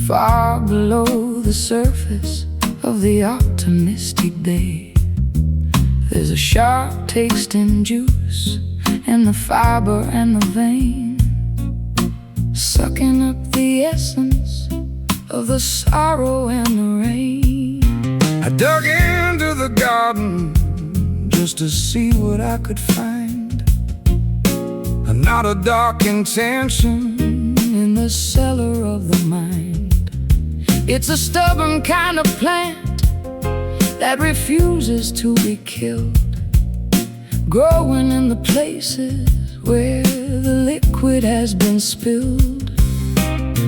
Far below the surface of the optimistic bay, there's a sharp taste in juice and the fiber and the vein, sucking up the essence of the sorrow and the rain. I dug into the garden just to see what I could find, and not a dark intention in the cellar of the mind. It's a stubborn kind of plant that refuses to be killed, growing in the places where the liquid has been spilled.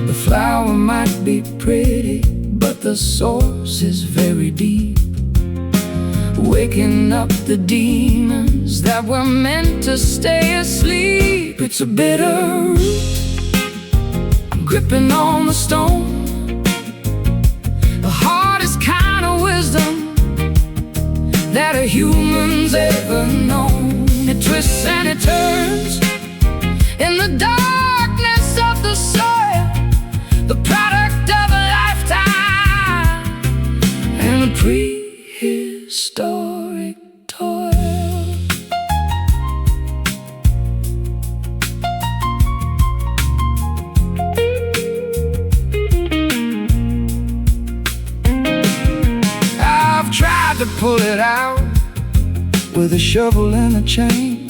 The flower might be pretty, but the source is very deep, waking up the demons that were meant to stay asleep. It's a bitter root, gripping on the stone, the hardest kind of wisdom that a human's ever known. It twists and it turns in the darkness of the soil, the product of a lifetime and a prehistoric toil. I've tried to pull it out with a shovel and a chain,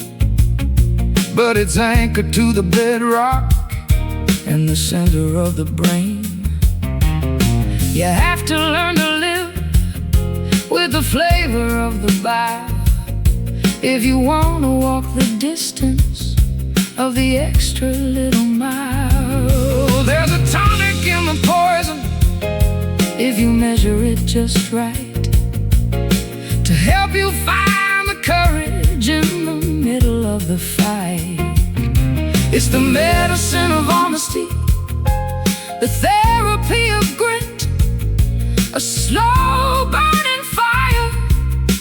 but it's anchored to the bedrock in the center of the brain. You have to learn to live with the flavor of the bite if you want to walk the distance of the extra little mile. There's a tonic in the poison if you measure it just right, to help you find the courage in the middle of the fight. It's the medicine of honesty, the therapy of grit, a slow burning fire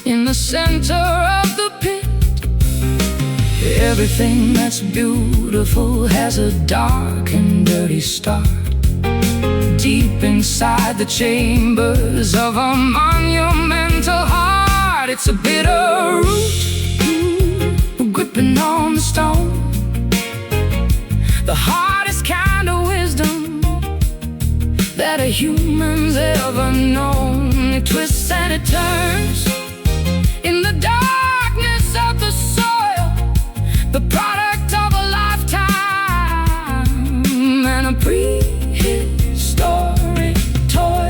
in the center of the pit. Everything that's beautiful has a dark and dirty start, deep inside the chambers of a monumental heart. It's a bitter root, gripping on the stone, the hardest kind of wisdom that a human's ever known. It twists and it turns in the darkness of the soil, the product of a lifetime and a prehistoric toil.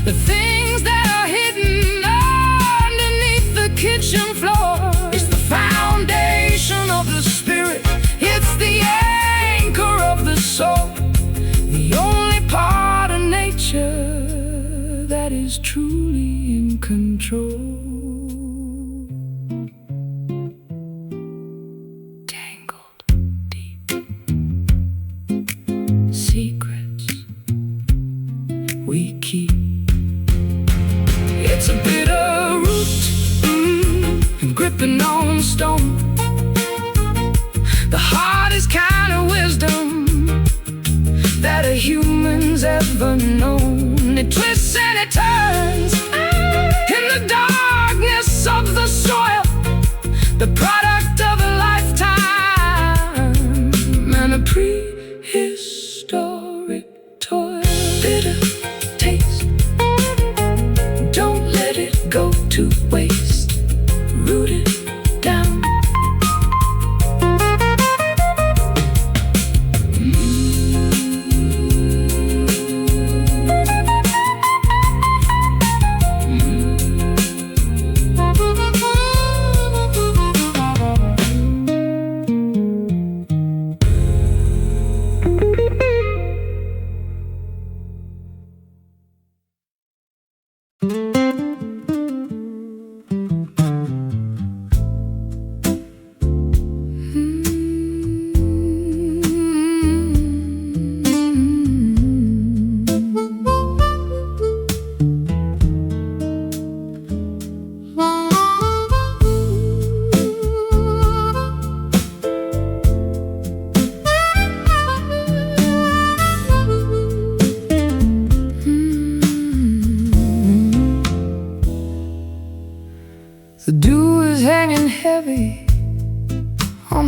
The things that are hidden underneath the kitchen floor. It's the foundation of the spirit, it's the anchor of the soul, the only part of nature that is truly in control. Tangled deep, secrets we keep. It's a bitter root, and gripping on stone, the hardest kind of wisdom that a human's ever known. It twists and it turns in the darkness of the soil, the product of a lifetime and a prehistoric toil. Bitter taste, don't let it go to waste. Root it down.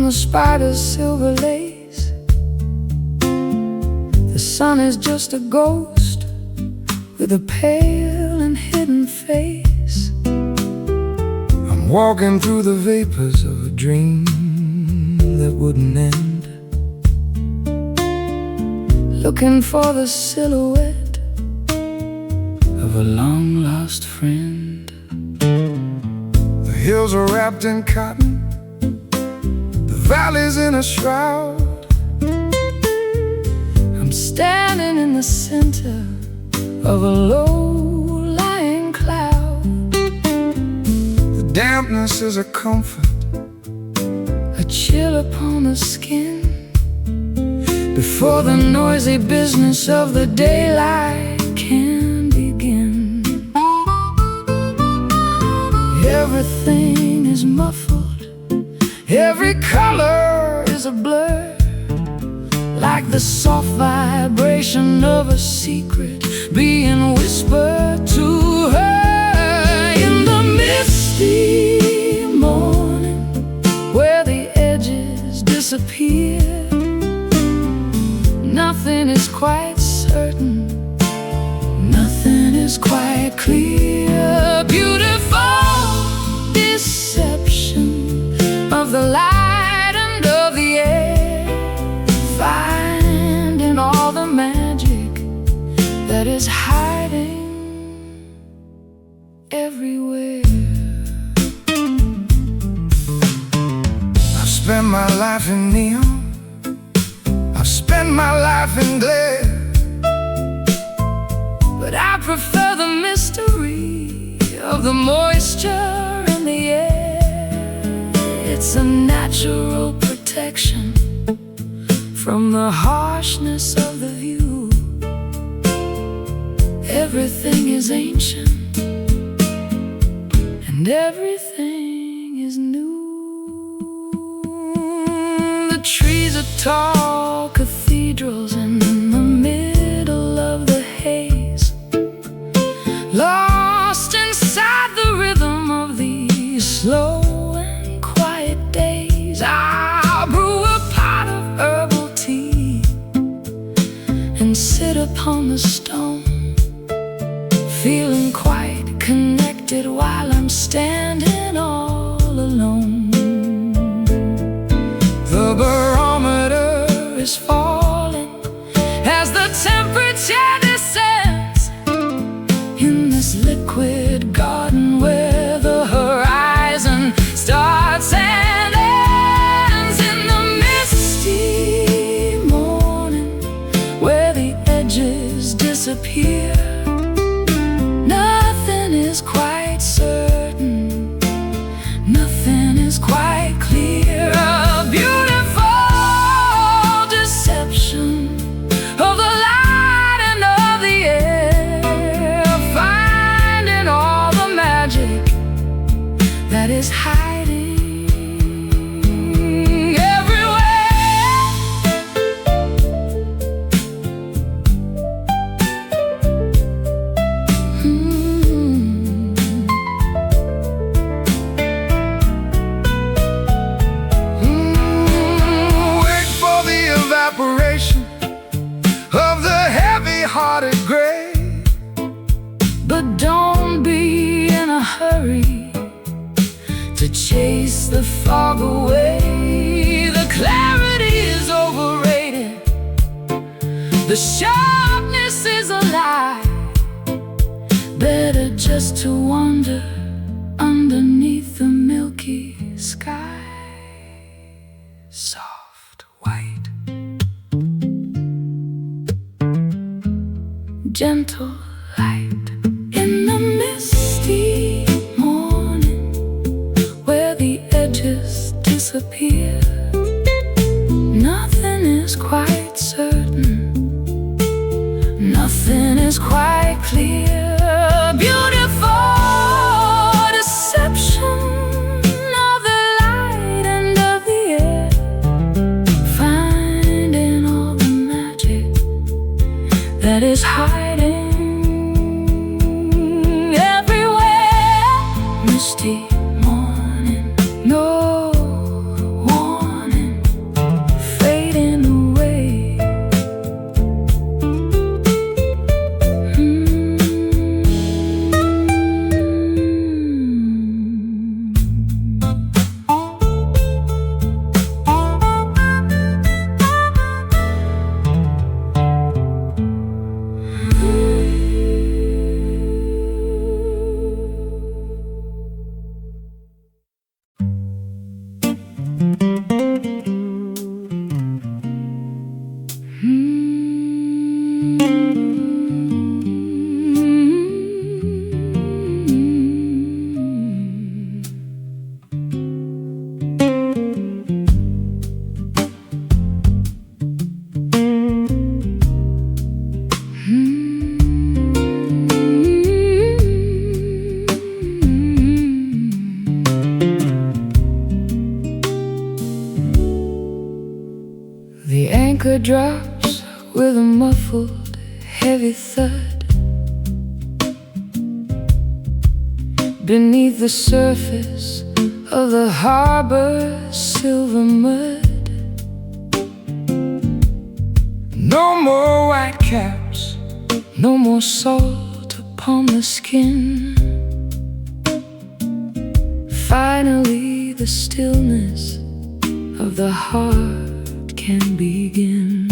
the spider's silver lace. The sun is just a ghost with a pale and hidden face. I'm walking through the vapors of a dream that wouldn't end, looking for the silhouette of a long-lost friend. The hills are wrapped in cotton, the valley's in a shroud. I'm standing in the center of a low-lying cloud. The dampness is a comfort, a chill upon the skin, before the noisy business of the daylight can begin. Everything is muffled, every color is a blur, like the soft vibration of a secret being whispered to her in the misty morning, where the edges disappear. Nothing is quite certain, nothing is quite clear. Beautiful deception of the light and of the air, finding all the magic that is hiding everywhere. I've spent my life in neon, I've spent my life in glare, but I prefer the mystery of the moisture in the air. It's a natural protection from the harshness of the view. Everything is ancient and everything is new. The trees are tall cathedrals in the middle of the haze, lost inside the rhythm of these slow and quiet days. I'll brew a pot of herbal tea and sit upon the stone, feeling quite connected while I'm standing all alone. The barometer is falling as the temperature descends in this liquid garden where the horizon starts and ends. In the misty morning, where the edges disappear, nothing is quite certain, nothing is quite clear. A beautiful deception of the light and of the air, finding all the magic that is hiding everywhere. Wait for the evaporation of the heavy-hearted gray, but don't be in a hurry to chase the fog away. The clarity is overrated, the sharpness is a lie. Better just to wander underneath the milky sky. Soft white, gentle light in the misty morning, where the edges disappear. Nothing is quite certain, nothing is quite clear. Beautiful deception of the light and of the air, finding all the magic that is hiding everywhere. Misty morning, no warning. The anchor drops with a muffled, heavy thud beneath the surface of the harbor's silver mud. No more white caps, no more salt upon the skin. Finally, the stillness of the heart can begin.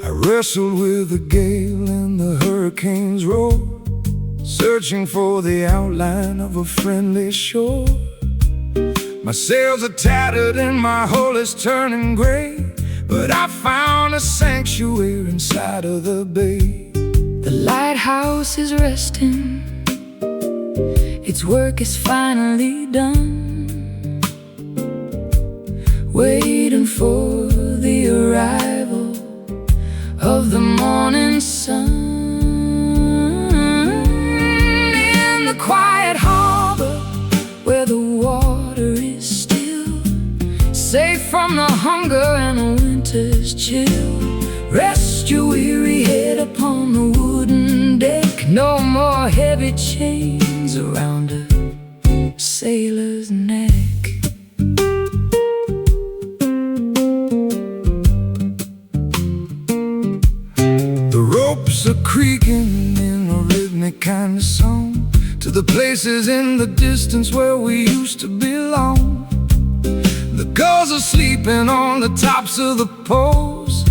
I wrestled with the gale and the hurricane's roar, searching for the outline of a friendly shore. My sails are tattered and my hull is turning gray, but I found a sanctuary inside of the bay. The lighthouse is resting, its work is finally done, waiting for the arrival of the morning sun. In the quiet harbor where the water is still, safe from the hunger and the winter's chill, rest your weary head upon the wooden deck. No more heavy chains around a sailor's neck. Are creaking in a rhythmic kind of song to the places in the distance where we used to belong. The gulls are sleeping on the tops of the poles,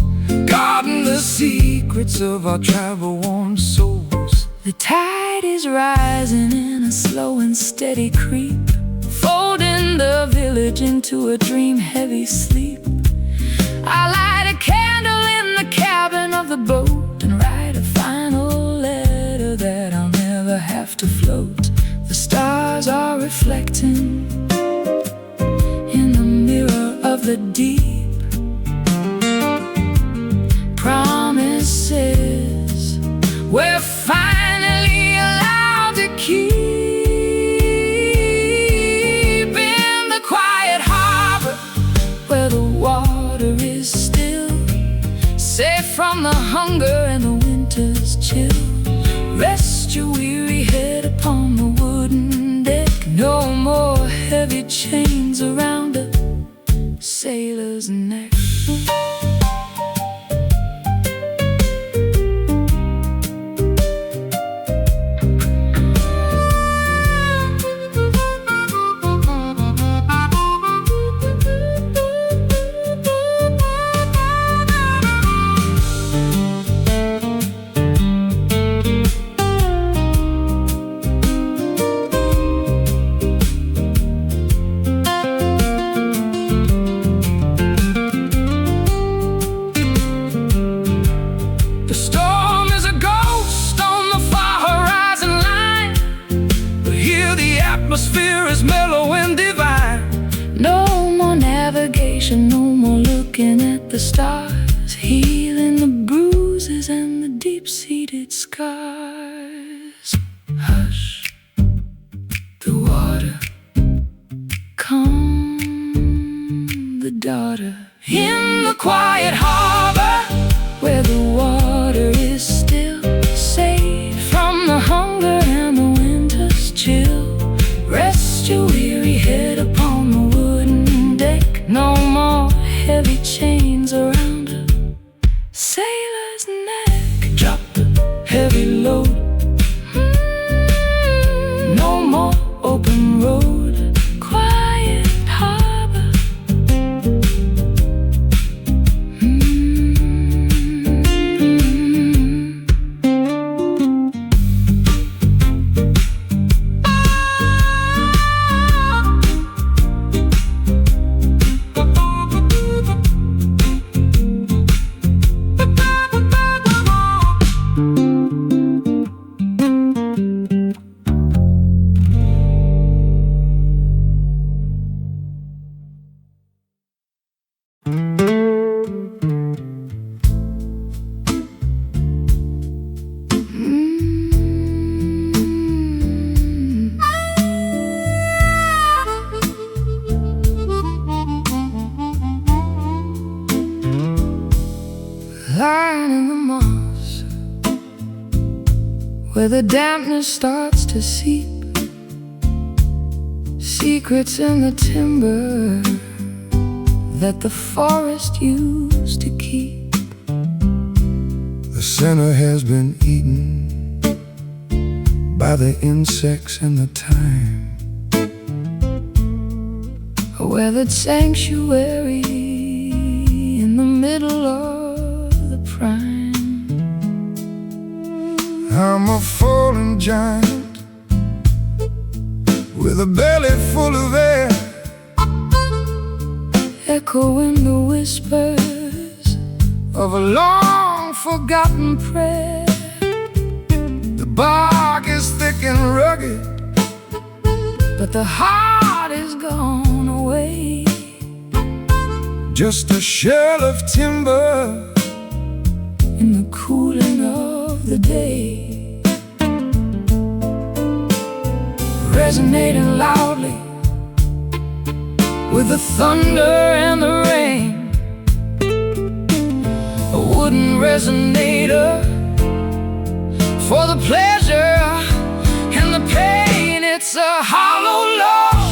guarding the secrets of our travel-worn souls. The tide is rising in a slow and steady creep, folding the village into a dream-heavy sleep. I light a candle in the cabin of the boat and write a final letter that I'll never have to float. The stars are reflecting in the mirror of the deep, promises we're finally allowed to keep. In the quiet harbor where the water is still, safe from the hunger and the winter's chill, rest your weary head upon the wooden deck. No more heavy chains around a sailor's neck. Atmosphere is mellow and divine. No more navigation, no more looking at the stars, healing the bruises and the deep-seated scars. Hush, the water, calm the daughter. In the quiet harbor where the water is still, safe from the hunger and the winter's chill, rest your weary head upon the wooden deck. No more heavy chains around a sailor's neck. Drop the heavy load, no more open road. Quiet harbor, lying in the moss, where the dampness starts to seep, secrets in the timber that the forest used to keep. The center has been eaten by the insects and the time, a weathered sanctuary in the middle of the prime. I'm a fallen giant with a belly full of air, echoing the whispers of a long forgotten prayer. The bark is thick and rugged, but the heart is gone away. Just a shell of timber in the cooling of the day, resonating loudly with the thunder and the rain. A wooden resonator for the pleasure and the pain. It's a hollow log,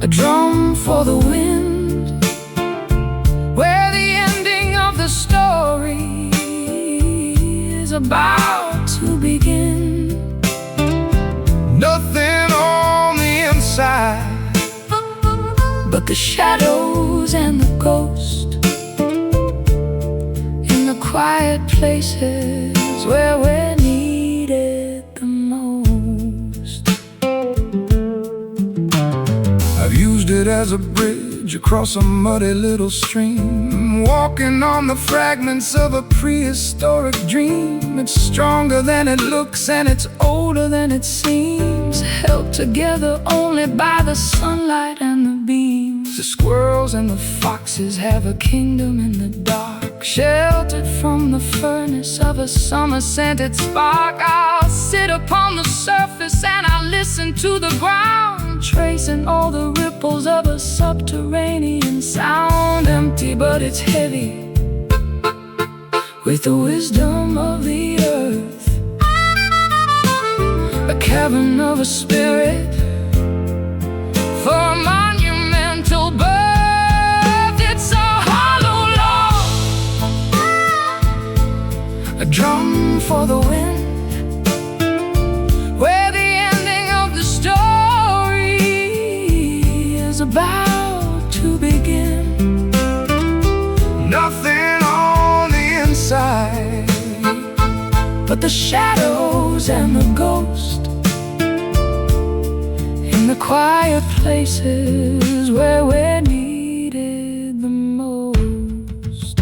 a drum for the wind, where the ending of the story is about to begin. Nothing on the inside but the shadows and the ghost in the quiet places where we're needed the most. I've used it as a bridge across a muddy little stream, walking on the fragments of a prehistoric dream. It's stronger than it looks and it's older than it seems, held together only by the sunlight and the beams. The squirrels and the foxes have a kingdom in the dark, sheltered from the furnace of a summer-scented spark. I'll sit upon the surface and I'll listen to the ground, tracing all the ripples of a subterranean sound. Empty, but it's heavy with the wisdom of the earth, a cavern of a spirit for a monumental birth. It's a hollow log, a drum for the wind, where the ending of the story is about to begin. Nothing on the inside but the shadows and the ghost in the quiet places where we're needed the most.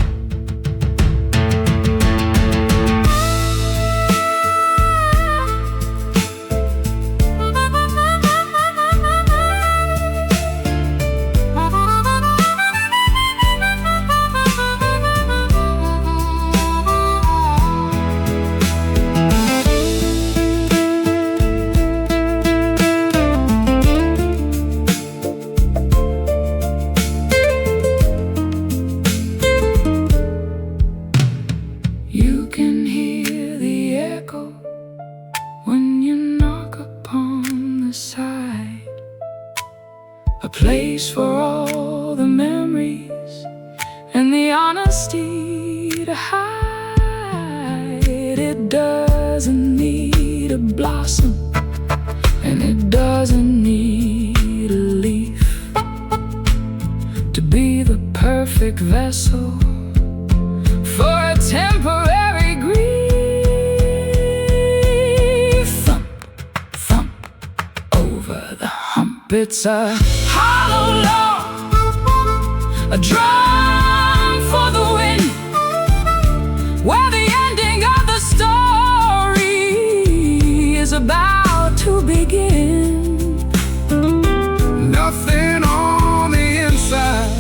You can hear the echo when you knock upon the side, a place for all the memories and the honesty to hide. It doesn't need a blossom and it doesn't need a leaf to be the perfect vessel for a temporary grief. Thump, thump over the hump. It's a hollow log, a drum for the wind, where the ending of the story is about to begin. Nothing on the inside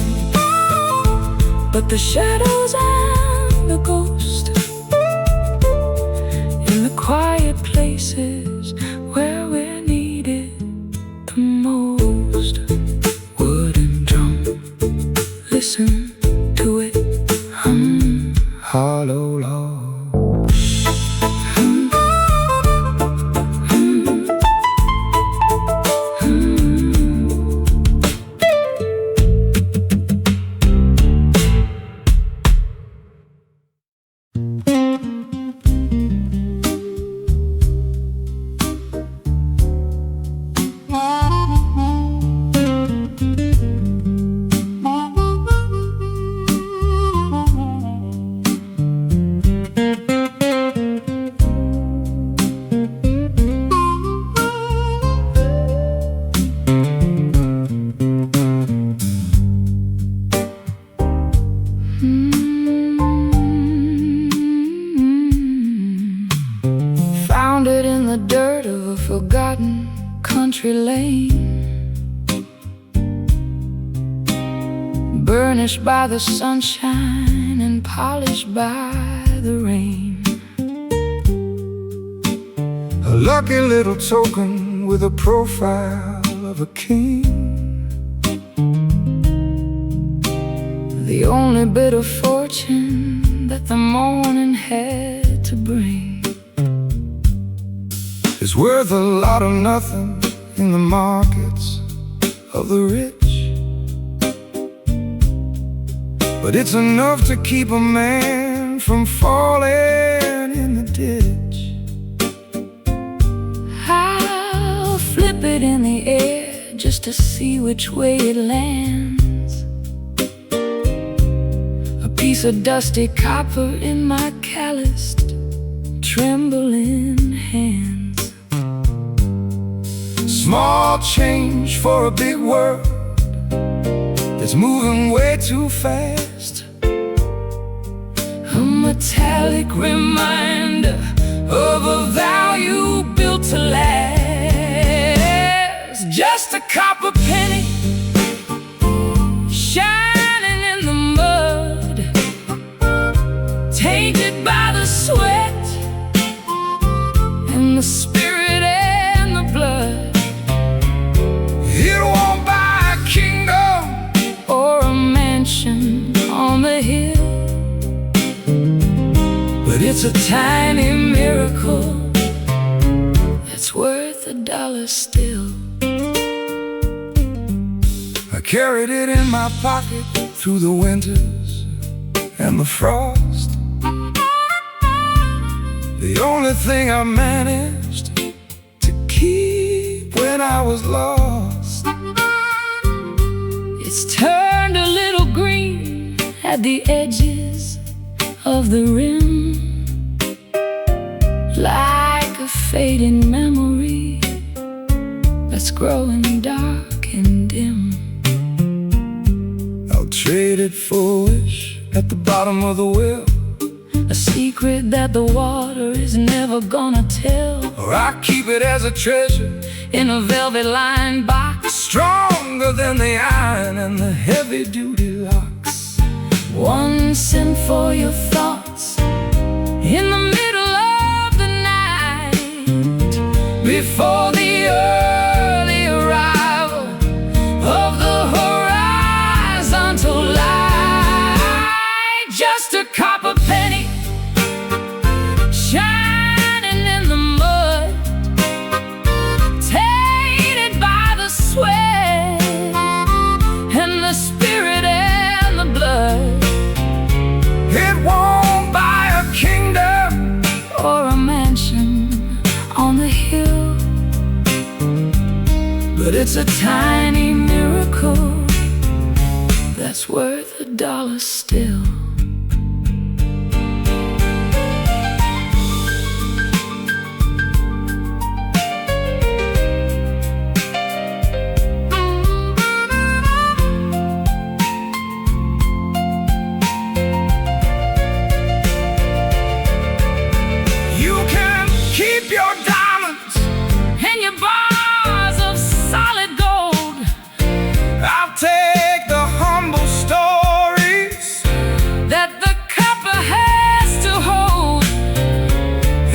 but the shadows and the ghost in the quiet places where we're needed the most. Wooden drum, listen to it. hollow log. Forgotten country lane, burnished by the sunshine and polished by the rain. A lucky little token with a profile of a king, the only bit of fortune that the morning had to bring. It's worth a lot of nothing in the markets of the rich, but it's enough to keep a man from falling in the ditch. I'll flip it in the air just to see which way it lands. A piece of dusty copper in my calloused, trembling hands. Small change for a big world that's moving way too fast. A metallic reminder of a value built to last. Just a copper penny shining in the mud, tainted by the sweat and the spirit and the blood. It won't buy a kingdom or a mansion on the hill, but it's a tiny miracle that's worth $1 still. I carried it in my pocket through the winters and the frost. The only thing I managed to keep when I was lost. It's turned a little green at the edges of the rim, like a fading memory that's growing dark and dim. I'll trade it for a wish at the bottom of the well, a secret that the water is never gonna tell. Or I keep it as a treasure in a velvet-lined box, stronger than the iron and the heavy-duty locks. 1 cent for your thoughts in the middle of the night, before the early arrival of the horizontal light. Just a copper penny shining in the mud, tainted by the sweat and the spirit and the blood. It won't buy a kingdom or a mansion on the hill, but it's a tiny miracle that's worth $1 still. Keep your diamonds and your bars of solid gold. I'll take the humble stories that the copper has to hold.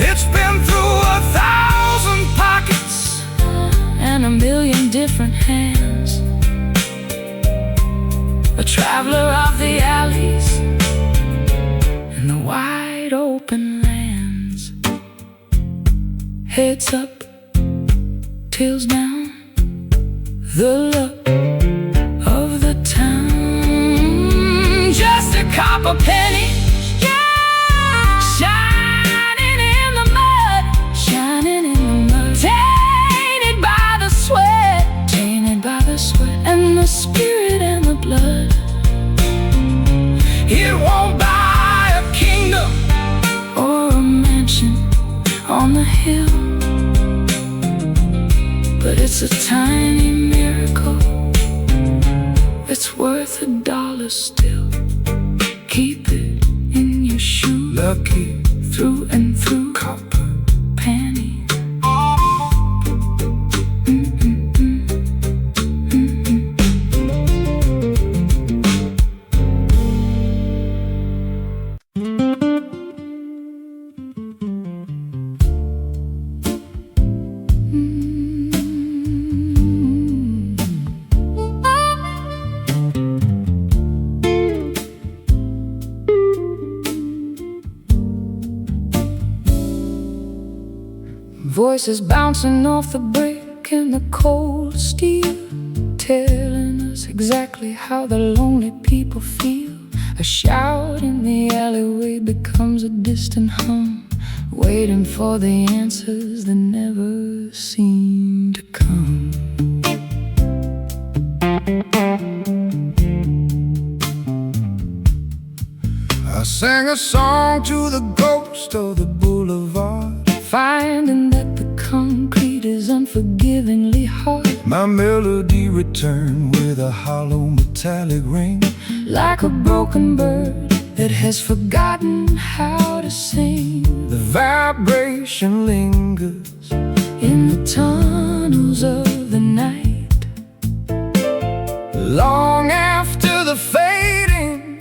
It's been through 1,000 pockets and 1,000,000 different hands. A traveler of the alleys and the Heads up, tails down, the luck of the town. Just a copper penny, yeah, shining in the mud, shining in the mud. Tainted by the sweat, tainted by the sweat, and the spirit and the blood. It won't buy a kingdom or a mansion on the hill, but it's a tiny miracle. It's worth $1 still. Keep it in your shoe. Lucky through and through. Copper penny. Voices bouncing off the brick in the cold steel, telling us exactly how the lonely people feel. A shout in the alleyway becomes a distant hum, waiting for the answers that never seem to come. I sang a song to the ghost of the boulevard, finding that the concrete is unforgivingly hard. My melody returned with a hollow metallic ring, like a broken bird that has forgotten how to sing. The vibration lingers in the tunnels of the night, long after the fading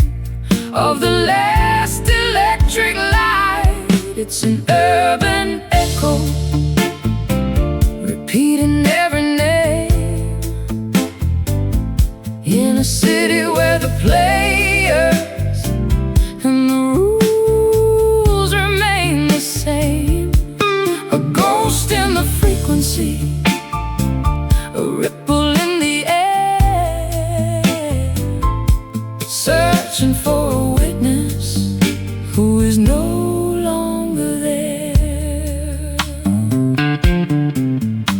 of the last electric light. It's an urban echo, repeating every name, in a city where the players and the rules remain the same. A ghost in the frequency, a ripple in the air, searching for a witness who is no longer there.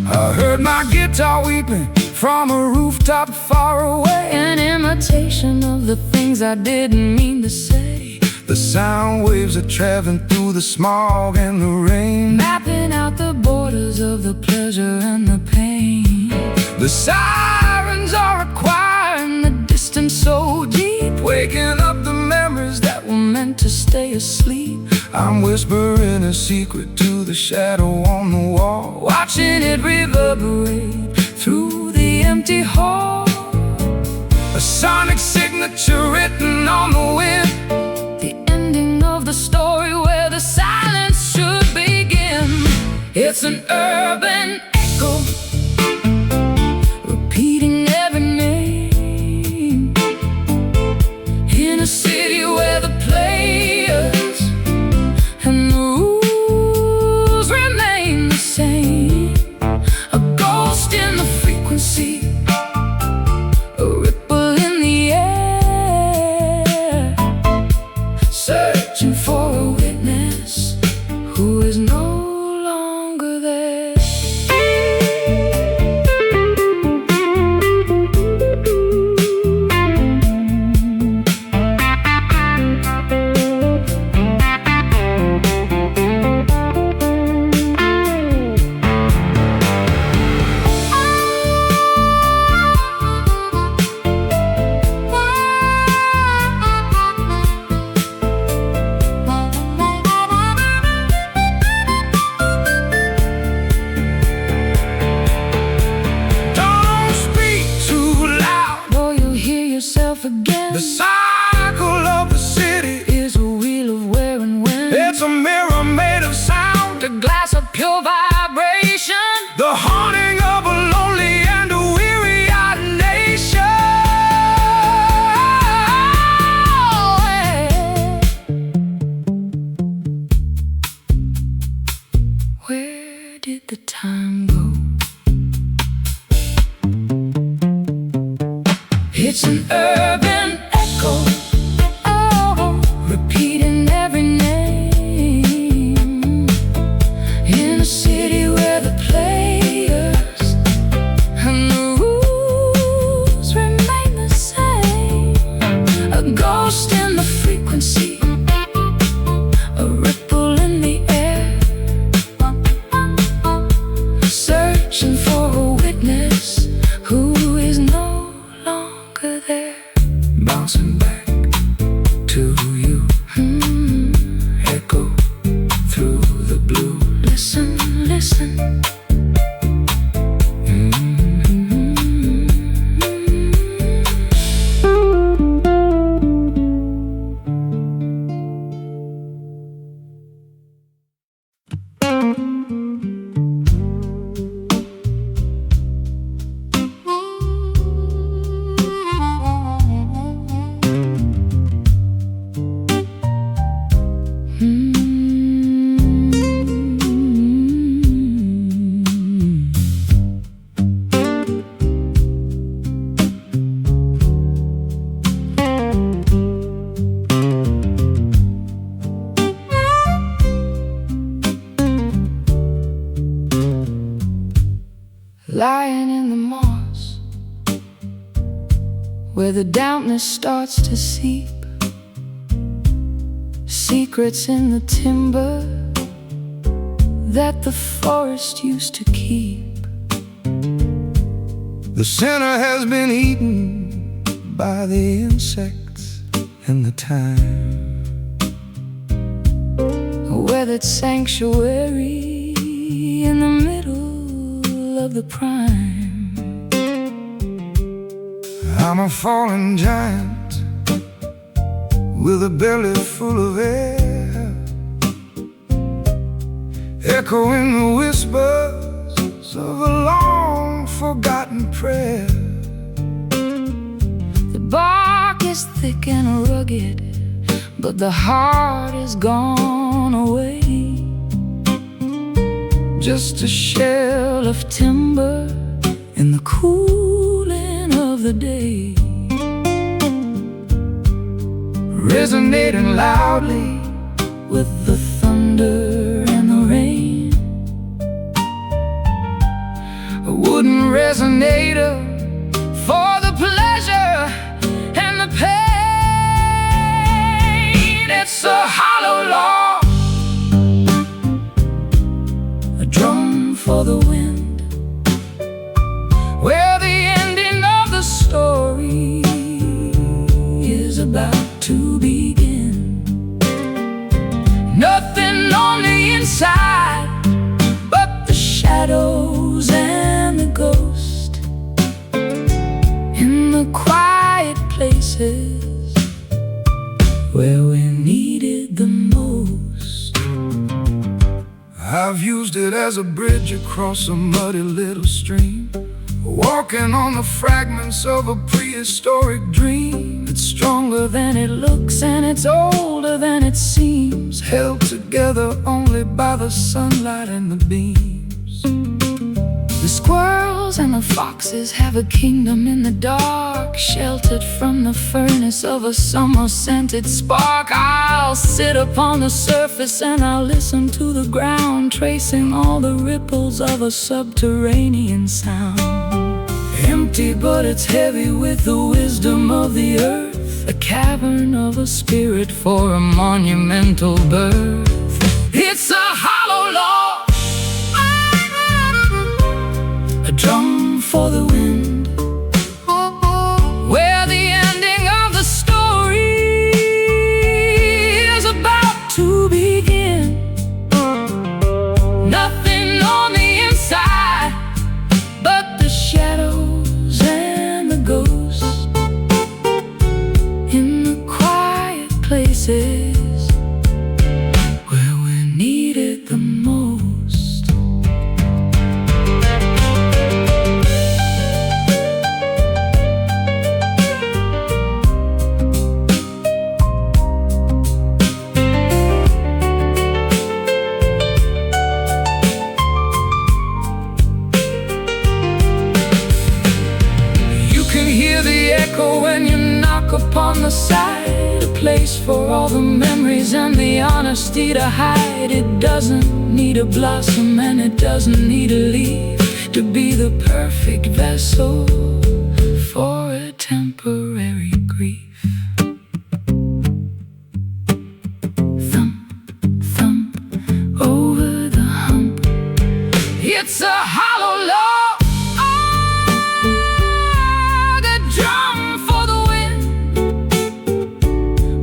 I heard my guitar weeping from a rooftop far away, an imitation of the things I didn't mean to say. The sound waves are traveling through the smog and the rain, mapping out the borders of the pleasure and the pain. The sirens are acquiring the distance so deep, waking up the memories that were meant to stay asleep. I'm whispering a secret to the shadow on the wall, watching it reverberate through the empty hall. A sonic signature written on the wind, the ending of the story where the silence should begin. It's an urban echo, repeating every name, in a city where the players and the rules remain the same. A ghost in the frequency, a ripple in the air, searching for a witness who is no longer there. lying in the moss, where the dampness starts to seep, secrets in the timber that the forest used to keep. The sinner has been eaten by the insects and the time. A weathered sanctuary in the middle of the prime. I'm a fallen giant with a belly full of air, echoing the whispers of a long-forgotten prayer. The bark is thick and rugged, but the heart is gone away. Just a shell of timber in the cooling of the day, resonating loudly with the thunder and the rain. A wooden resonator for the pleasure and the pain. It's a hollow log, a drum for the wind, where the ending of the story is about to begin. Nothing on the inside but the shadows and the ghost in the quiet places where we needed the most. I've used it as a bridge across a muddy little stream, walking on the fragments of a prehistoric dream. It's stronger than it looks and it's older than it seems, held together only by the sunlight and the beams. The squirrels and the foxes have a kingdom in the dark, sheltered from the furnace of a summer-scented spark. I'll sit upon the surface and I'll listen to the ground, tracing all the ripples of a subterranean sound. Empty, but it's heavy with the wisdom of the earth, a cavern of a spirit for a monumental birth. It's a hollow log, a drum for the wind, where the ending of the story is about to begin. Nothing on the inside but the shadows and the ghosts in the quiet places where we needed the most. You can hear the echo when you knock upon the side, a place for all the memories and the honesty to hide. It doesn't need a blossom and it doesn't need a leaf to be the perfect vessel for a temporary grief. Thump, thump, over the hump. It's a hollow log, a drum for the wind,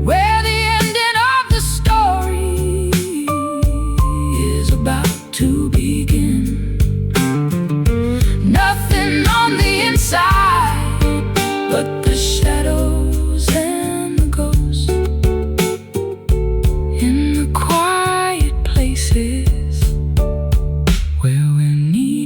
where the ending of the story is about to begin. Nothing on the inside but the shadows and the ghosts in the quiet places where we need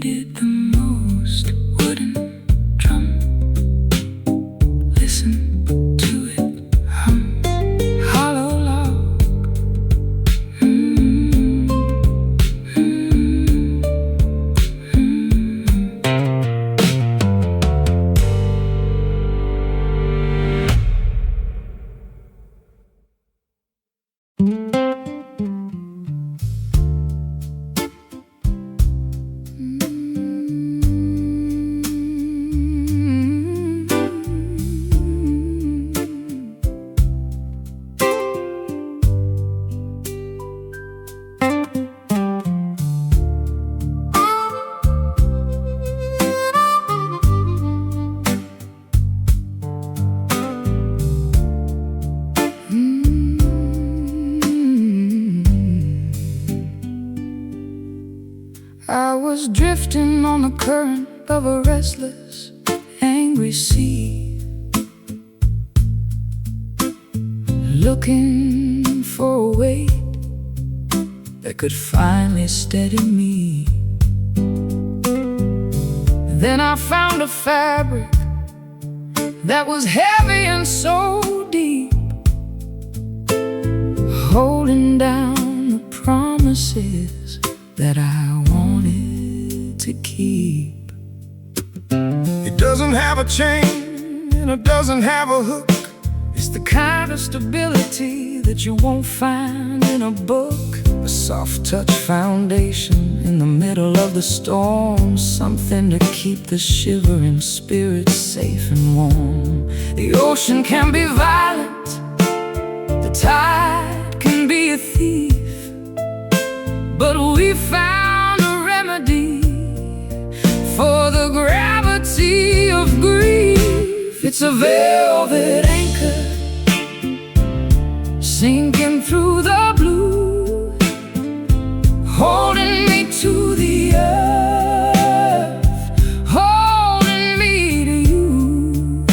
was drifting on the current of a restless, angry sea, looking for a weight that could finally steady me. Then I found a fabric that was heavy and so deep, holding down the promises that I wanted to keep. It doesn't have a chain and it doesn't have a hook. It's the kind of stability that you won't find in a book. A soft touch foundation in the middle of the storm, something to keep the shivering spirit safe and warm. The ocean can be violent, the tide can be a thief, but we found a remedy for the gravity of grief. It's a velvet anchor sinking through the blue, holding me to the earth, holding me to you.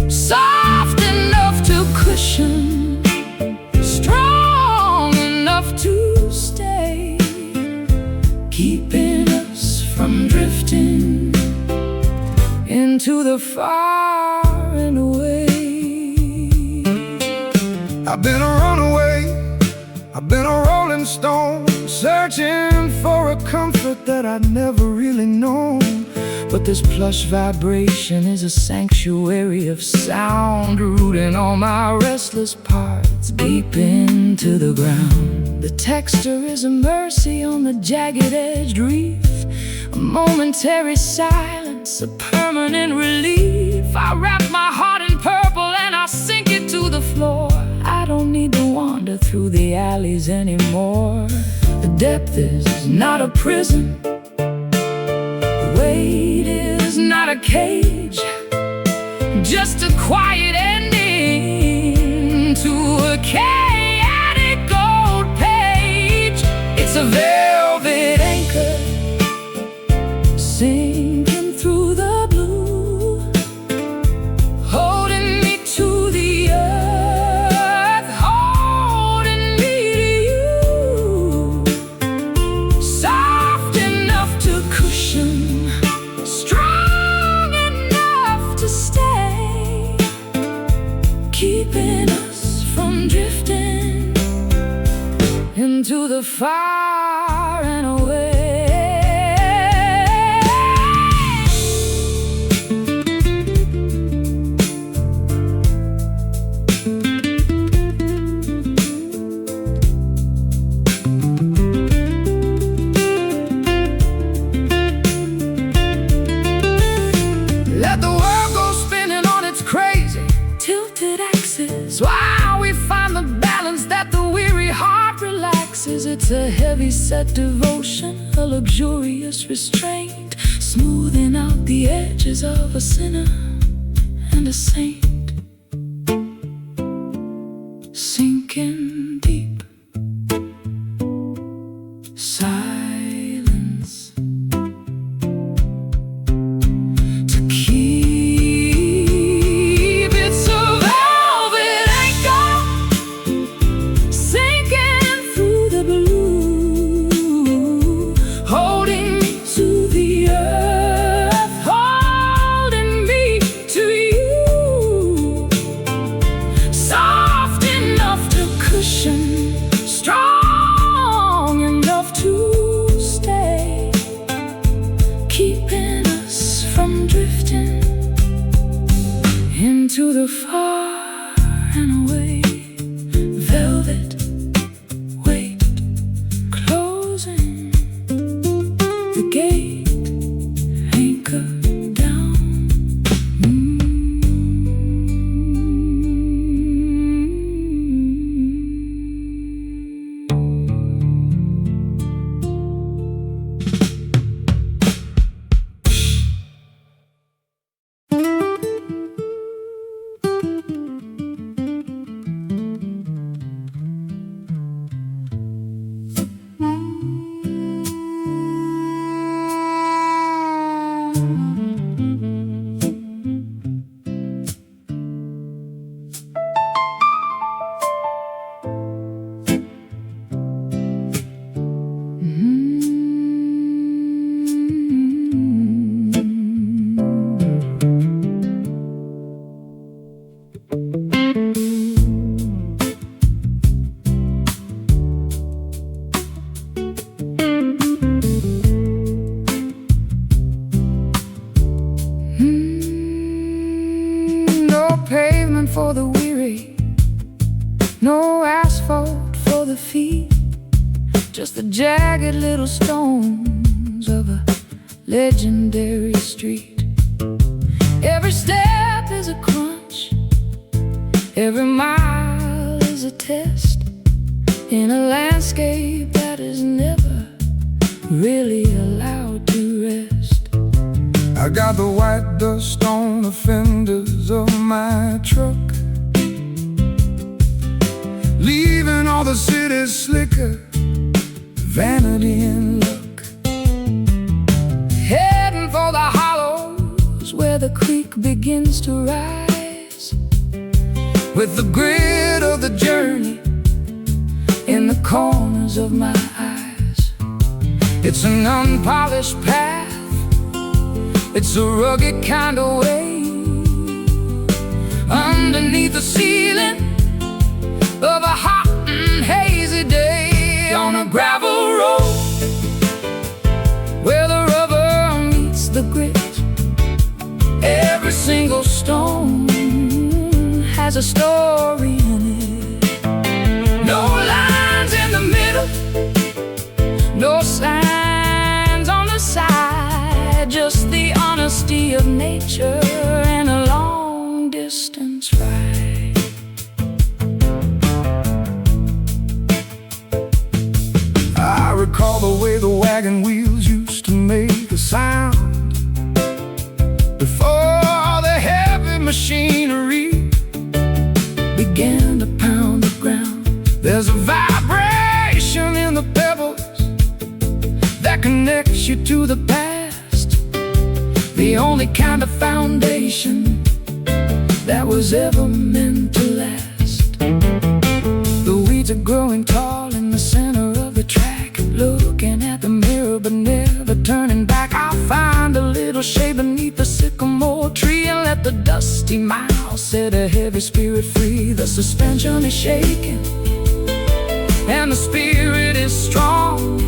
Soft enough to cushion, strong enough to stay, keeping us from drifting into the far and away. I've been a runaway, I've been a rolling stone, searching for a comfort that I'd never really known. But this plush vibration is a sanctuary of sound, rooting all my restless parts deep into the ground. The texture is a mercy on the jagged-edged reef, a momentary silence, a permanent relief. I wrap my heart in purple and I sink it to the floor. I don't need to wander through the alleys anymore. The depth is not a prison, the weight is not a cage, just a quiet ending to a chaotic gold page. It's a velvet anchor sinking through the blue, holding me to the earth, holding me to you. Soft enough to cushion, strong enough to stay, keeping us from drifting into the far and away. Let the world go spinning on its crazy, tilted axis, while we find the balance that the weary heart relaxes. It's a heavy-set devotion, a luxurious restraint, smoothing out the edges of a sinner and a saint. Sinking deep, silence to keep. It's a velvet anchor sinking through the blue, holding me to the earth, holding me to you. Soft enough to cushion, No asphalt for the feet, just the jagged little stones of a legendary street. Every step is a crunch, every mile is a test, in a landscape that is never really allowed to rest. I got the white dust on the fenders of my truck, leaving all the city's slicker, vanity and luck. Heading for the hollows where the creek begins to rise, with the grit of the journey in the corners of my eyes. It's an unpolished path, it's a rugged kind of way, underneath the ceiling of a hot and hazy day, on a gravel road where the rubber meets the grit. Every single stone has a story in it. no lines in the middle, No signs on the side, just the honesty of nature and a long distance ride. I recall the way the wagon wheels used to make a sound before the heavy machinery Began to pound the ground. There's a vibration in the pebbles that connects you to the past, The only kind of foundation that was ever meant to last. the weeds are growing tall in the center of the track, Looking at the mirror but never turning back, I'll find a little shade beneath the sycamore tree and let the dusty mile set a heavy spirit free. The suspension is shaking and the spirit is strong,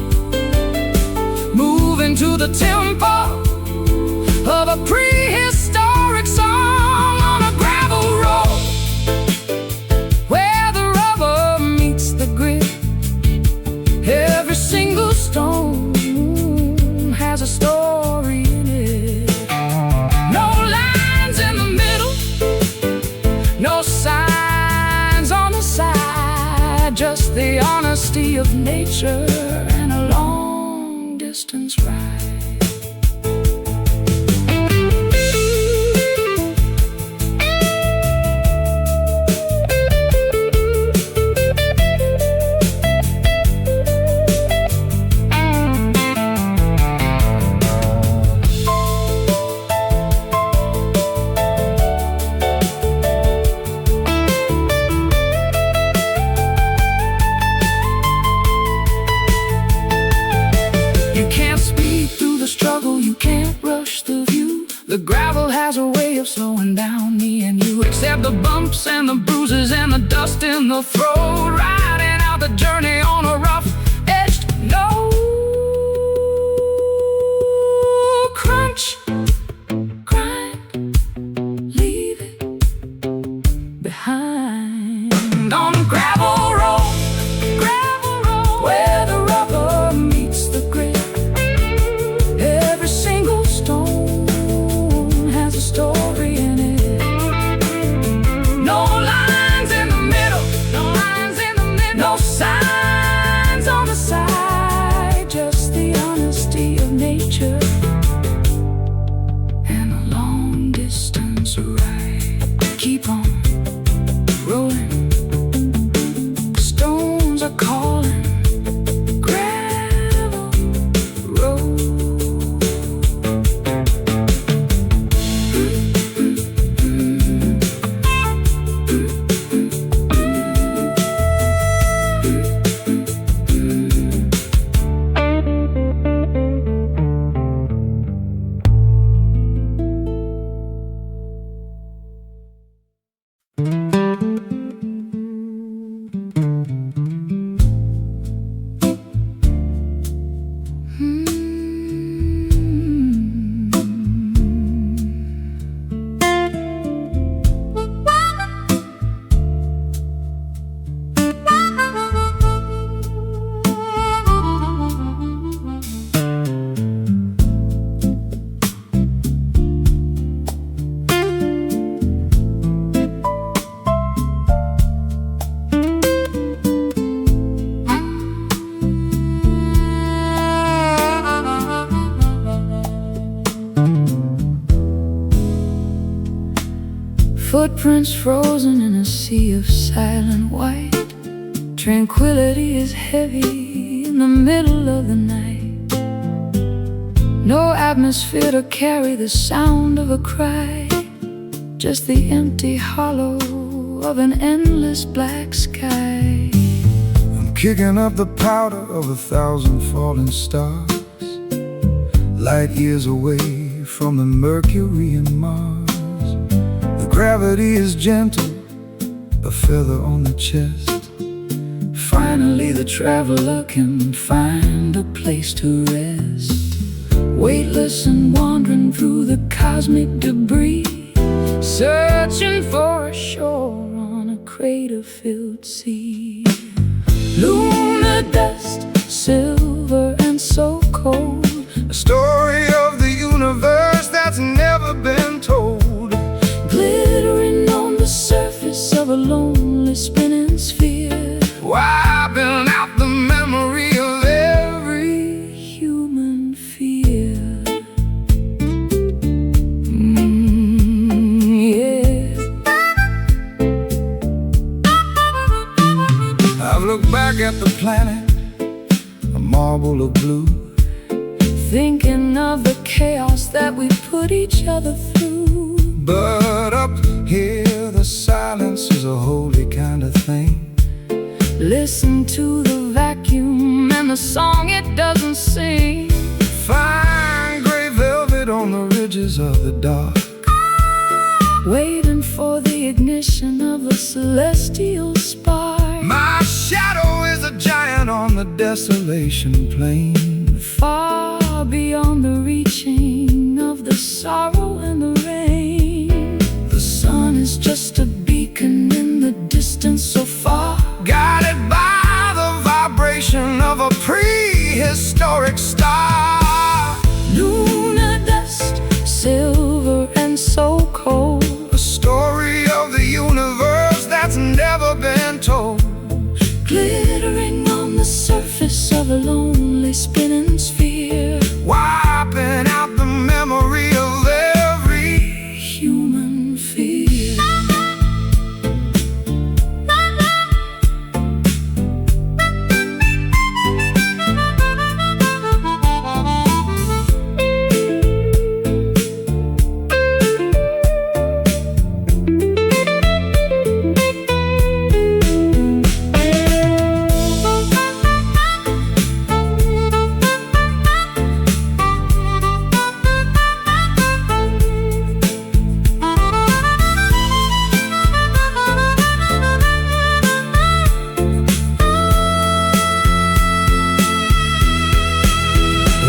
moving to the tempo of a prehistoric song, on a gravel road where the rubber meets the grit. Every single stone has a story in it. No lines in the middle, no signs on the side, just the honesty of nature and a long distance ride. You can't speed through the struggle, you can't rush the view. The gravel has a way of slowing down me and you. Accept the bumps and the bruises and the dust in the throat, riding out the journey on a rough-edged No crunch, grind, leave it behind. on a gravel road Where the rubber meets the grit. Every single stone has a story in it. no lines in the middle, No signs Footprints frozen in a sea of silent white. Tranquility is heavy in the middle of the night. No atmosphere to carry the sound of a cry, just the empty hollow of an endless black sky. I'm kicking up the powder of 1,000 falling stars, light years away from the Mercury and Mars. The gravity is gentle, a feather on the chest. Finally the traveler can find a place to rest. Weightless and wandering through the cosmic debris, searching for a shore on a crater-filled sea. Lunar dust, silver and so cold, A story of the universe that's never been told. glittering on the surface of a lonely spinning sphere, Wiping out the memory of every human fear. Yeah. I've looked back at the planet, a marble of blue, Thinking of the chaos that we put each other through. but up here the silence is a holy kind of thing. Listen to the vacuum and the song it doesn't sing. Fine gray velvet on the ridges of the dark, Waiting for the ignition of a celestial spark. my shadow is a giant on the desolation plain. Far beyond the reaching of the sorrow and the rain. The sun is just a beacon in the distance so far, Guided by the vibration of a prehistoric star. lunar dust, silver and so cold, A story of the universe that's never been told. glittering on the surface of a lonely spinning sphere, Wiping out the memory of every human fear.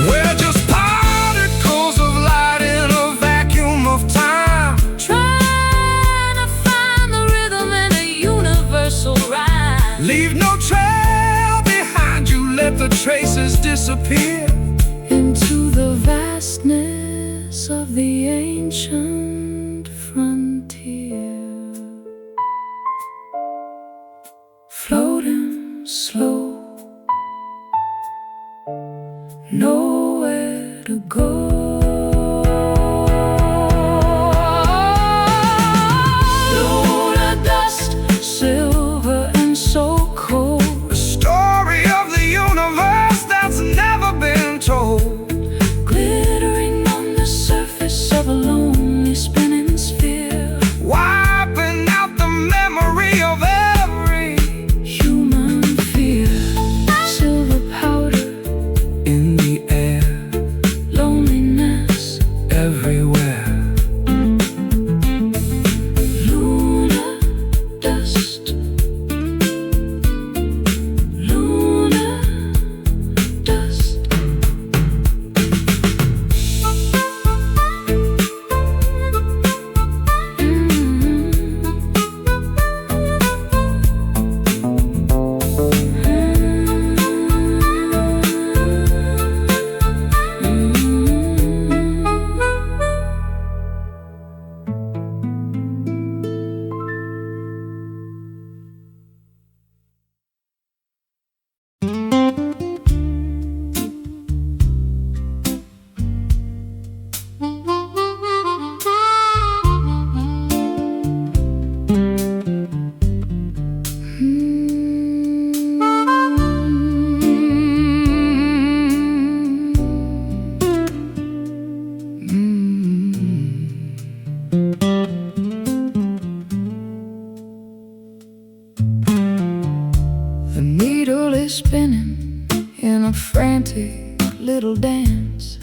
We're just particles of light in a vacuum of time. Trying to find the rhythm in a universal rhyme. Leave no trail behind you, let the traces disappear. Into the vastness of the ancient frontier. Floating slow, nowhere to go. Lunar dust, silver and so cold, A story of the universe that's never been told. glittering on the surface of a lonely spinning sphere, Wiping out the memory of every human fear. Silver powder in the air. The needle is spinning in a frantic little dance,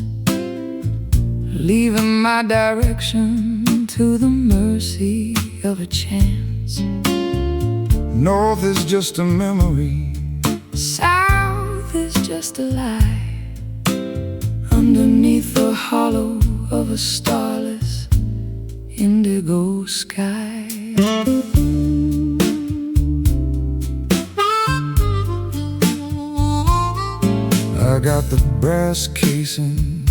leaving my direction to the mercy of a chance. North is just a memory, South is just a lie, underneath the hollow of a starless indigo sky. I got the brass casing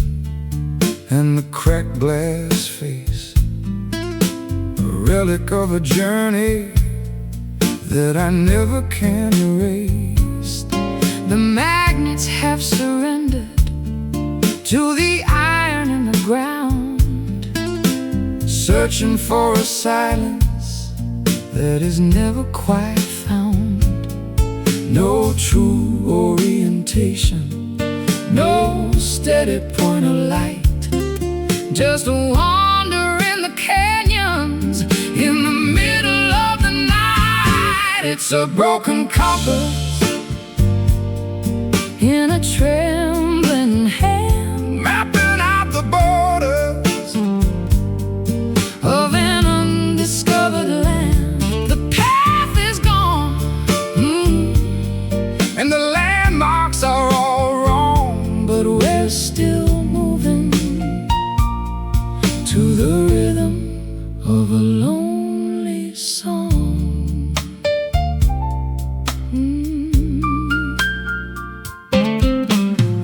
and the cracked glass face, a relic of a journey that I never can erase. The magnets have surrendered to the iron in the ground, searching for a silence that is never quite found. no true orientation, No steady point of light, just a wander in the canyons in the middle of the night. It's a broken compass in a trembling hand, mapping out the borders of an undiscovered land. The path is gone, and the landmarks are all wrong, but we're still moving to the rhythm of a lonely song.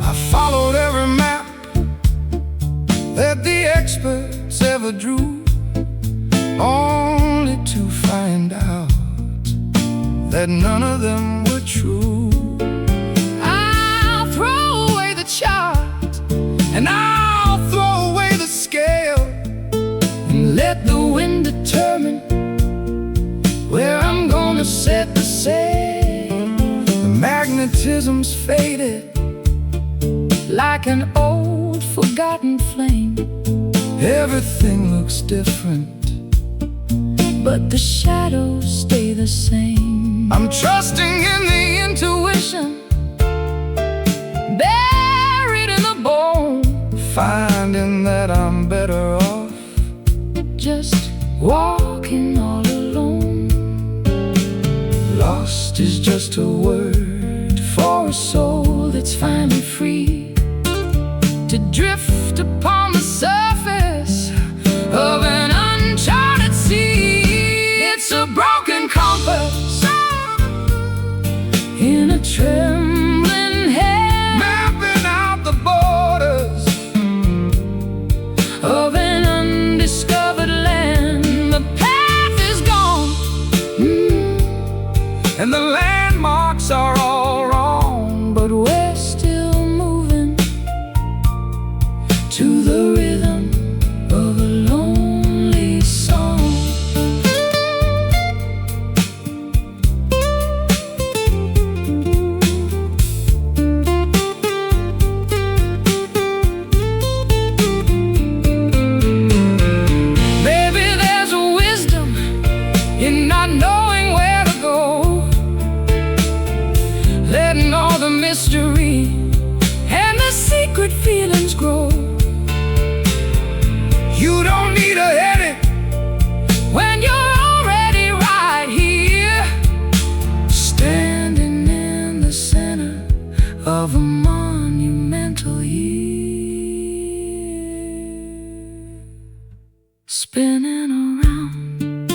I followed every map that the experts ever drew, only to find out that none of them were true. I'll throw away the chart And I'll throw away the scale and let the wind determine where I'm gonna set the sail. The magnetism's faded, Like an old forgotten flame, everything looks different. but the shadows stay the same. I'm trusting in the Intuition buried in the bone, finding that I'm better off just walking all alone. lost is just a word For a soul that's finally free to drift upon the surface of an uncharted sea. It's a broken compass in a trembling hand, mapping out the borders of an undiscovered land. The path is gone, and the landmarks are all wrong, but we're still moving to the rhythm of a lonely song. Baby, there's a wisdom in not knowing where to go, letting all the mystery and the secret feelings grow. you don't need a headache When you're already right here, standing in the center of a monumental year, spinning around.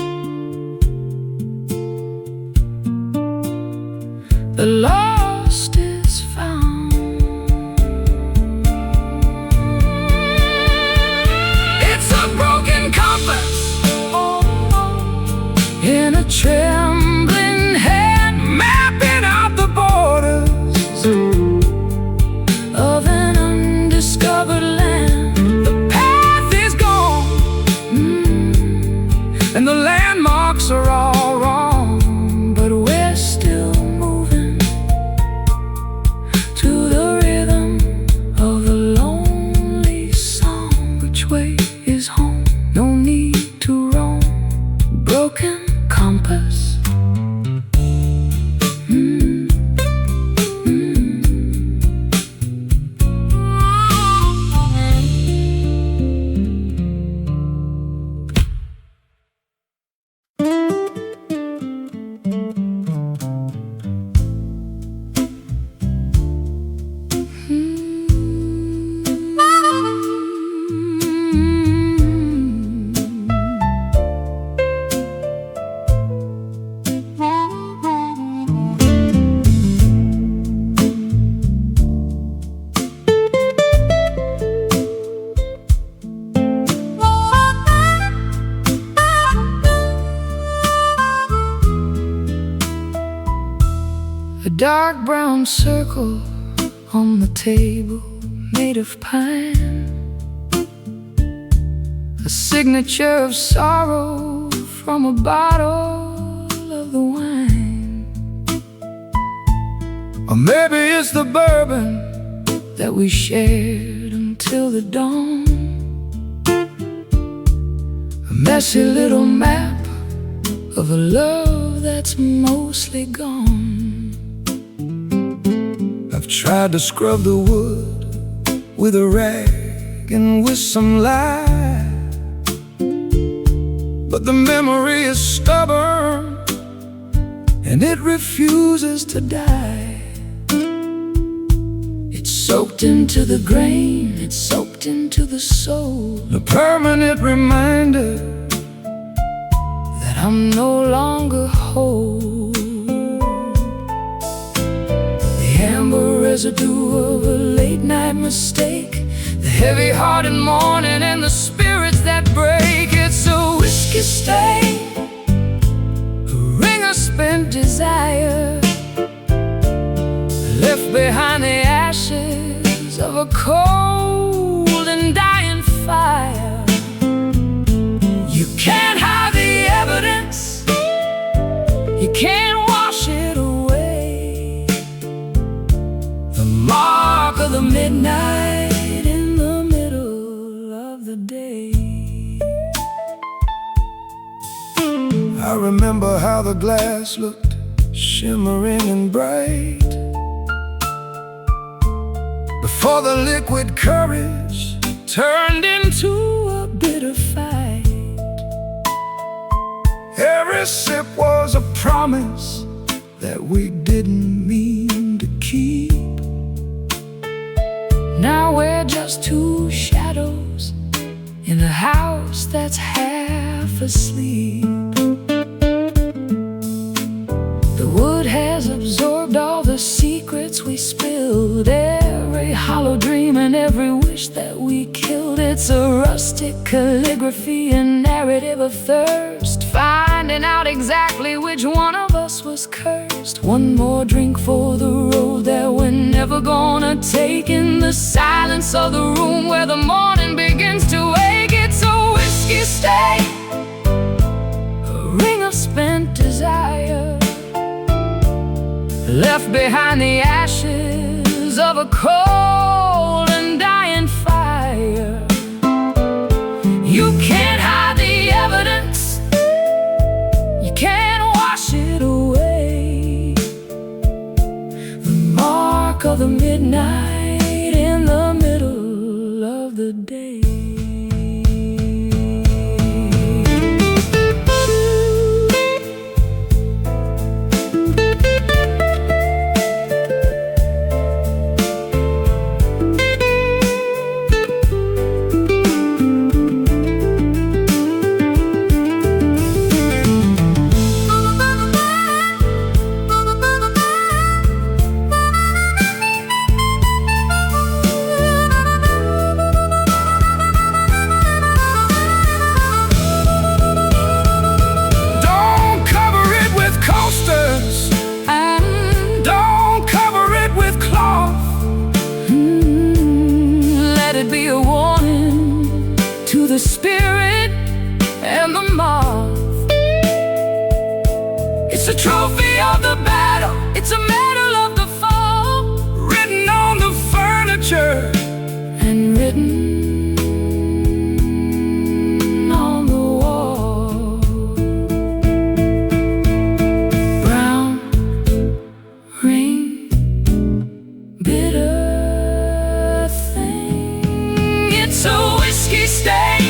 The lost is found. It's a broken compass in a trembling hand, mapping out the borders of an undiscovered land. The path is gone, and the landmarks are all wrong, but we're still moving A dark brown circle on the table made of pine, a signature of sorrow from a bottle of the wine. Or maybe it's the bourbon that we shared until the dawn. A messy little map of a love that's mostly gone. I've tried to scrub the wood with a rag and with some lye, but the memory is stubborn and it refuses to die. It's soaked into the grain, it's soaked into the soul, a permanent reminder that I'm no longer whole. The amber residue of a late night mistake, the heavy-hearted morning and the spirits that break. It's a whiskey stain, a ring of spent desire, left behind the ashes of a cold and dying fire. You can't hide the evidence, you can't wash it away. The mark of the midnight in the middle of the day. I remember how the glass looked shimmering and bright before the liquid courage turned into a bitter fight. Every sip was a promise that we didn't mean to keep. Now we're just two shadows in a house that's half asleep. The wood has absorbed all the secrets we spilled, every hollow dream and every wish that we killed. It's a rustic calligraphy, a narrative of thirst, finding out exactly which one of us was cursed. One more drink for the road that we're never gonna take, in the silence of the room where the morning begins to wake. It's a whiskey stain, a ring of spent desire, left behind the ashes of a cold and dying fire. You can't hide the evidence, you can't wash it away. The mark of the midnight in the middle of the day. Be a warning to the spirit and the moth. It's a trophy of the battle, it's a medal of the fall, written on the furniture and written on the wall. Brown rain, bitter, it's a whiskey stain,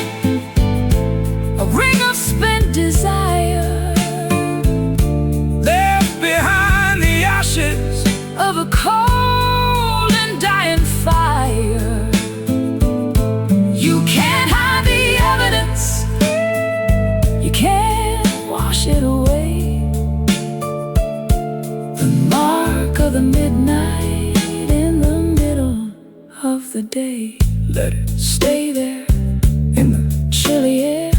a ring of spent desire, left behind the ashes of a cold and dying fire. You can't hide the evidence, you can't wash it away. The mark of the midnight in the middle of the day. Let it stay there in the chilly air.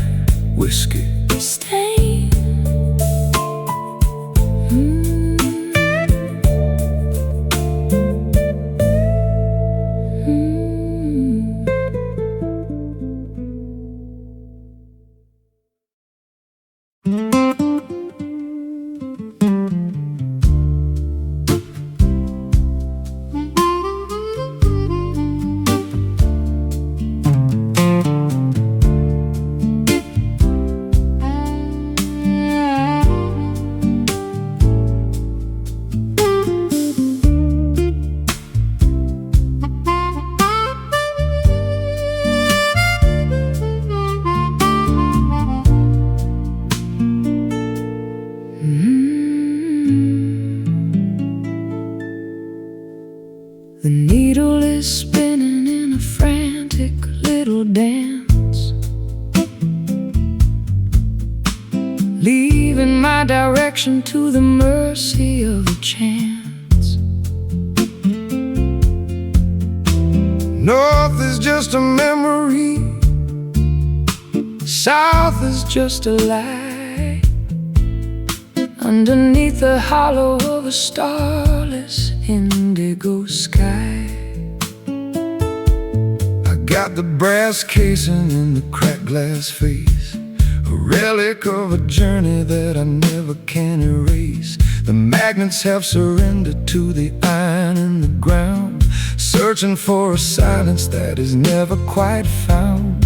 Whiskey stain. The needle is spinning in a frantic little dance, leaving my direction to the mercy of a chance. North is just a memory, South is just a lie, underneath the hollow of a starless indigo sky. I got the brass casing in the cracked glass face, a relic of a journey that I never can erase. The magnets have surrendered to the iron in the ground, searching for a silence that is never quite found.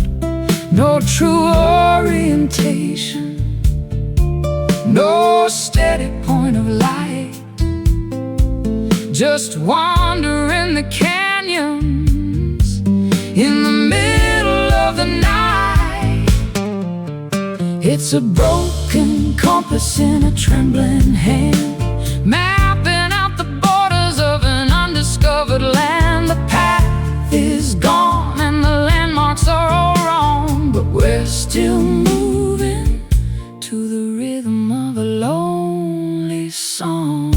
No true orientation, no steady point of light, just wandering the canyons in the middle of the night. It's a broken compass in a trembling hand, mapping out the borders of an undiscovered land. The path is gone and the landmarks are all wrong, but we're still moving to the rhythm of a lonely song.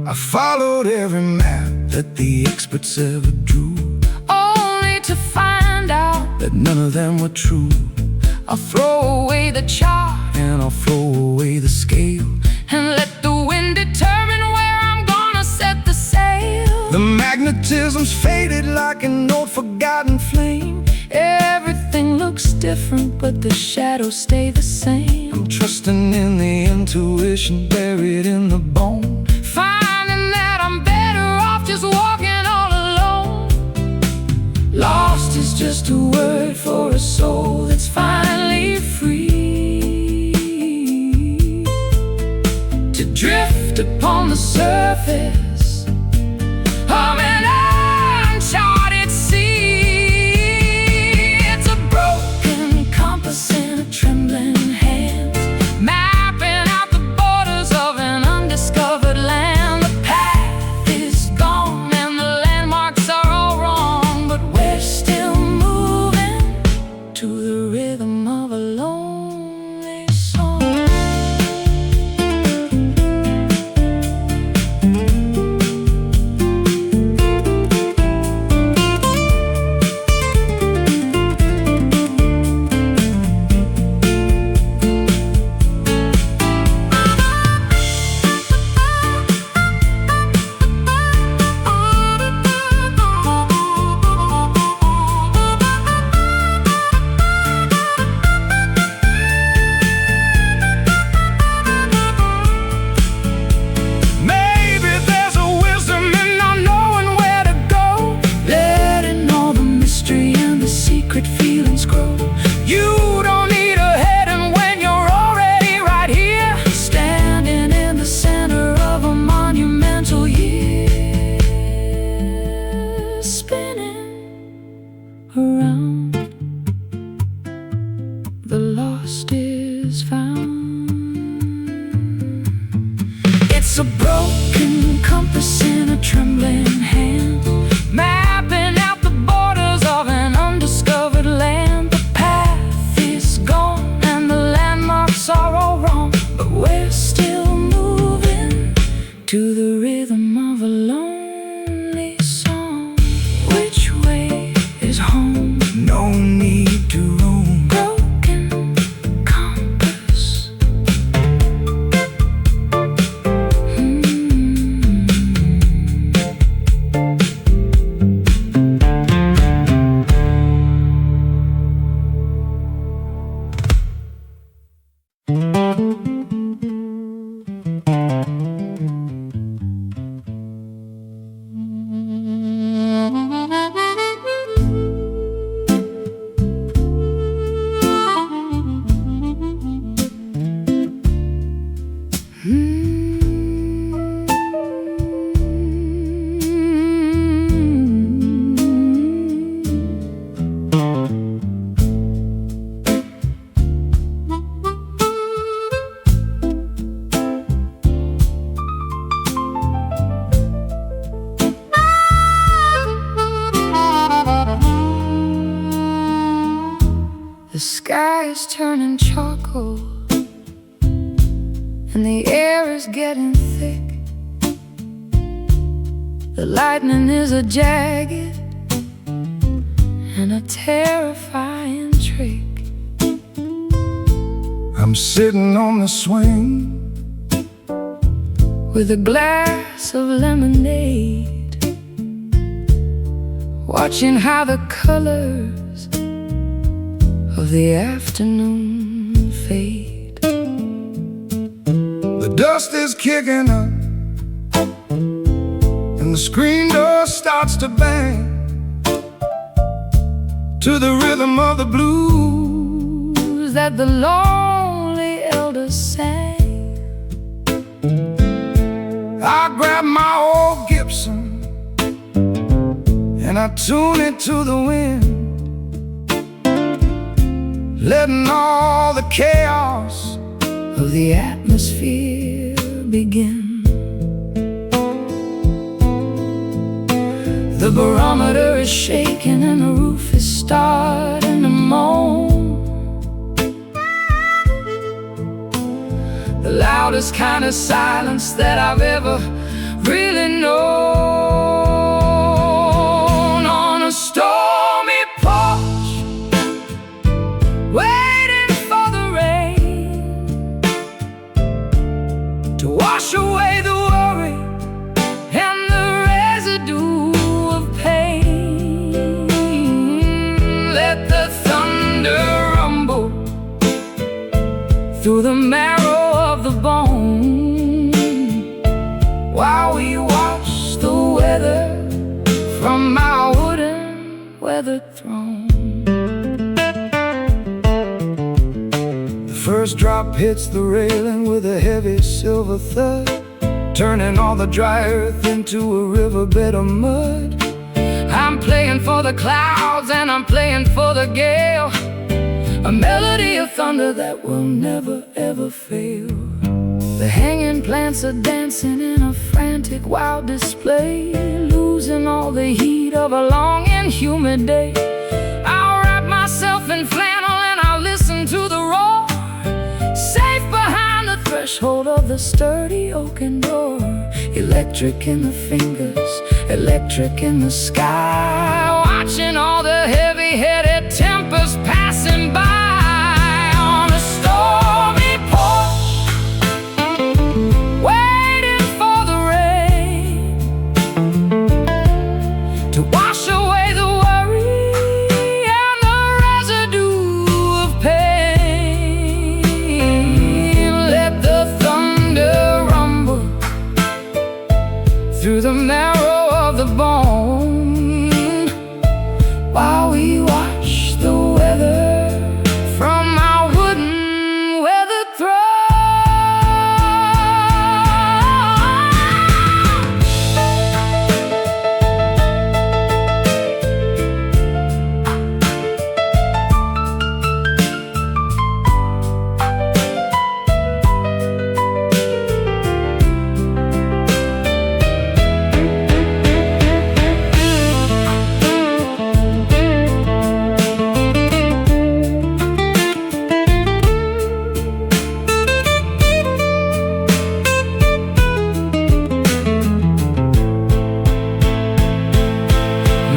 I followed every map that the experts ever drew, Only to find out that none of them were true. I'll throw away the chart And I'll throw away the scale, and let the wind determine where I'm gonna set the sail. the magnetism's faded like an old forgotten flame. Everything looks different, but the shadows stay the same. I'm trusting in the intuition buried in the bone, Finding that I'm better off just walking all alone. Lost is just a word for a soul that's finally free to drift upon the surface of an uncharted sea. It's a broken compass in a trembling hand, mapping out the borders of an undiscovered land. The path is gone and the landmarks are all wrong, but we're still moving to the rhythm of a lonely song. maybe there's a wisdom in not knowing where to go, Letting all the mystery and the secret feelings grow. you don't need a heading when you're already right here. Standing in the center of a monumental year, spinning around, the lost is found. It's a broken compass in a trembling hand, mapping out the borders of an undiscovered land. The path is gone and the landmarks are all wrong, but we're still moving to the rhythm of a lonely song. Which way is home? No need to roam. Broken compass. charcoal, and the air is getting thick. The lightning is a jagged and a terrifying trick. I'm sitting on the swing with a glass of lemonade, watching how the colors of the afternoon fade. The dust is kicking up and the screen door starts to bang to the rhythm of the blues that the lonely elders sang. I grab my old Gibson and I tune it to the wind, letting all the chaos of the atmosphere begin. The barometer is shaking and the roof is starting to moan. The loudest kind of silence that I've ever really known. On a stormy porch, waiting for the rain to wash away the worry and the residue of pain. Let the thunder rumble through the marrow of the bone, while we watch the weather from our wooden weathered throne. The first drop hits the railing with a heavy silver thud, turning all the dry earth into a riverbed of mud. I'm playing for the clouds and I'm playing for the gale, a melody of thunder that will never ever fail. The hanging plants are dancing in a frantic wild display, losing all the heat of a long and humid day. I'll wrap myself in flannel and I'll listen to the roar, safe behind the threshold of the sturdy oaken door. Electric in the fingers, electric in the sky, watching all the heavy-headed tempers passing by. On a stormy porch, waiting for the rain to wash away the worry and the residue of pain. Let the thunder rumble through the marrow of the bone, while we watch the weather from our wooden weathered throne.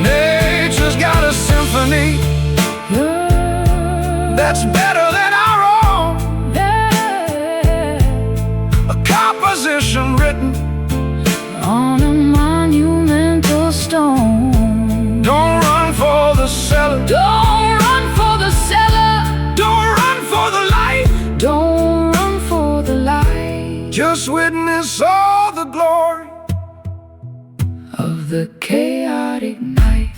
Nature's got a symphony that's better than our own, a composition written On a monumental stone. don't run for the cellar, Don't run for the cellar, don't run for the light, don't run for the light just witness all the glory of the chaotic night.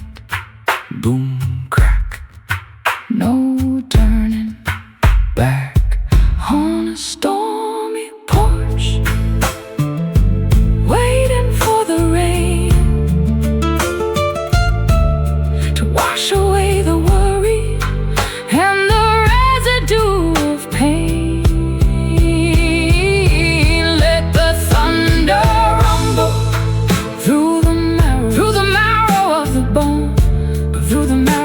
boom, crack, No turning back. On a stormy porch, waiting for the rain to wash away the worry and the residue of pain. Let the thunder rumble through the marrow of the bone, through the marrow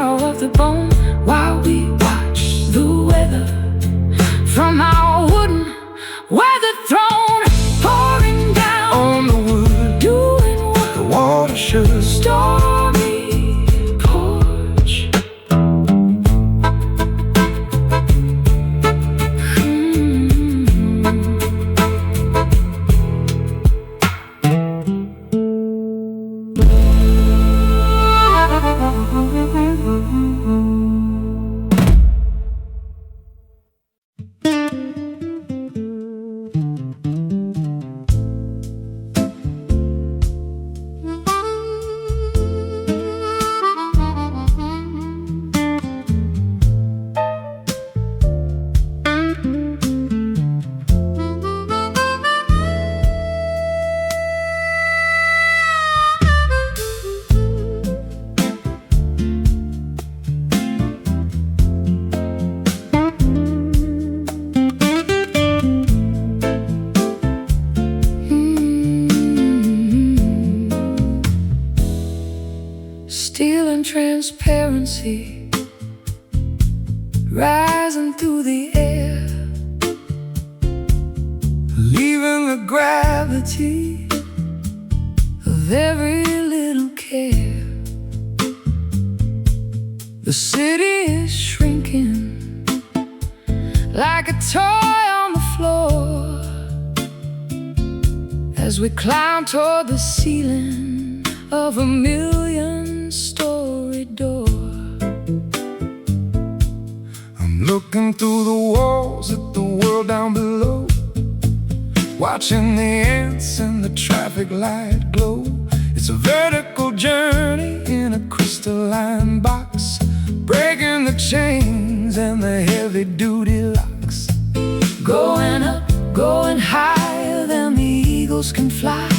from our wooden weathered throne, pouring down on the wood, doing what the water should. Stormy porch. Steel and transparency rising through the air, leaving the gravity of every little care. The city is shrinking like a toy on the floor as we climb toward the ceiling of a million-story door. I'm looking through the walls at the world down below, watching the ants and the traffic light glow. It's a vertical journey in a crystalline box, breaking the chains and the heavy-duty locks. Going up, going higher than the eagles can fly,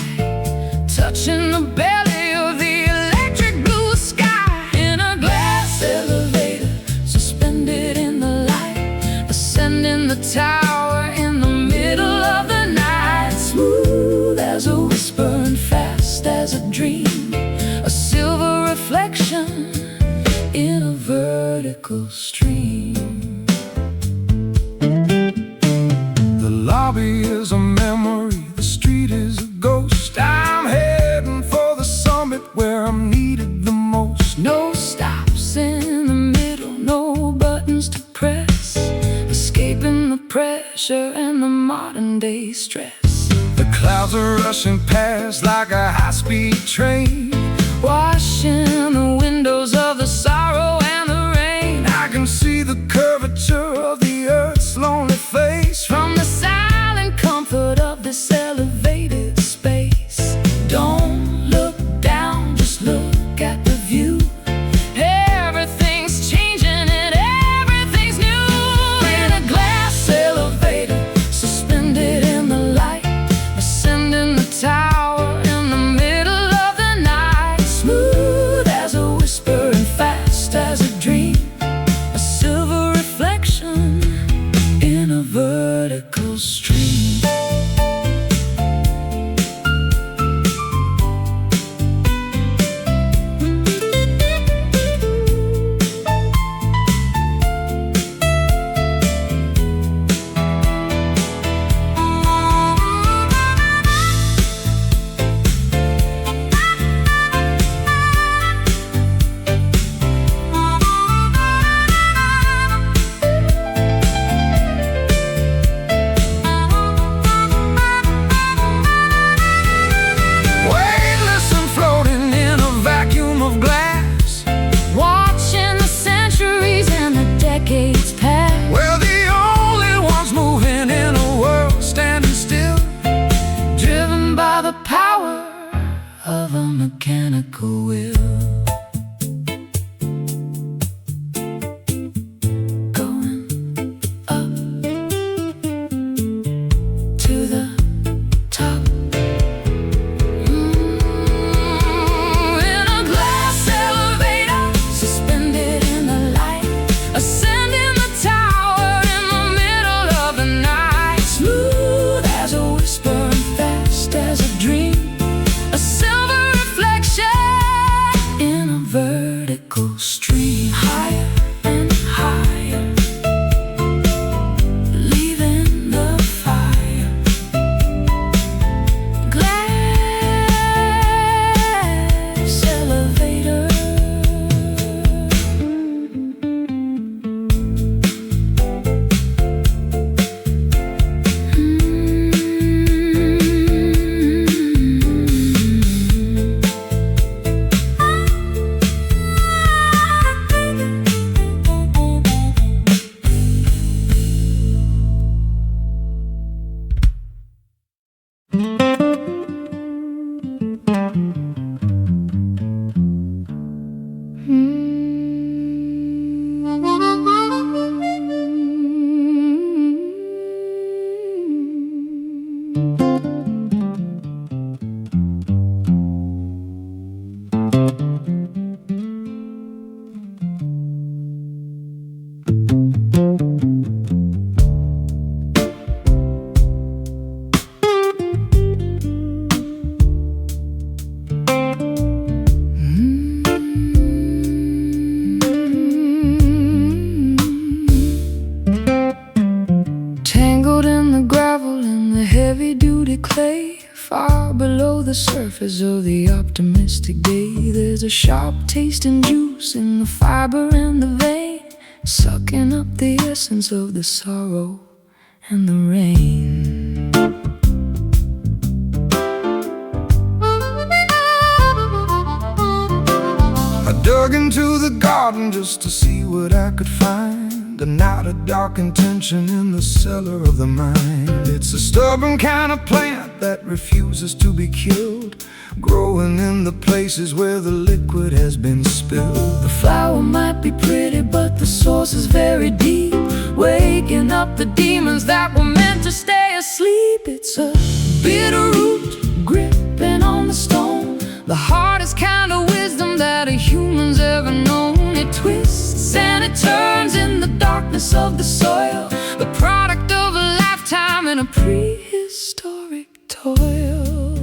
touching the belly of the electric blue sky. In a glass elevator, suspended in the light, ascending the tower in the middle of the night. Smooth as a whisper and fast as a dream, a silver reflection in a vertical stream. The lobby is a memory, the street is a ghost. I'm heading for the summit where I'm needed the most. No stops in the middle, no buttons to press, escaping the pressure and the modern day stress. The clouds are rushing past like a high-speed train, washing the windows of the sorrow and the rain. I can see the curvature of the earth's lonely face from the silent comfort of this elevated space. Don't look down, just look at the view. Everything's changing and everything's new. In a glass elevator, suspended in the light, ascending the tower in the middle of the night. Smooth as a whisper and fast as a dream, a silver reflection in a vertical stream. tangled in the gravel and the heavy-duty clay. Far below the surface of the optimistic day, there's a sharp taste and juice in the fiber and the vein, sucking up the essence of the sorrow and the rain. I dug into the garden just to see what I could find. A knot of dark intention in the cellar of the mind. It's a stubborn kind of plant that refuses to be killed, growing in the places where the liquid has been spilled. The flower might be pretty, but the source is very deep, waking up the demons that were meant to stay asleep. It's a bitter root gripping on the stone, the hardest kind of wisdom that a human's ever known. It twists and it turns in the darkness of the soil, the product of a lifetime in a prehistoric toil.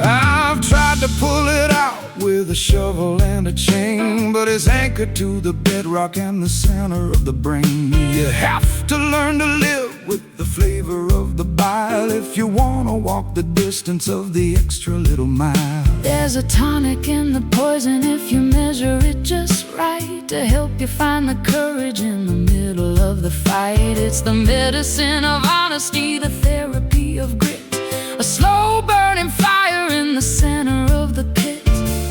I've tried to pull it out with a shovel and a chain, but it's anchored to the bedrock and the center of the brain. You have to learn to live with the flavor of the bile if you wanna walk the distance of the extra little mile. There's a tonic in the poison if you measure it just right, to help you find the courage in the middle of the fight. It's the medicine of honesty, the therapy of grit, a slow burning fire in the center of the pit.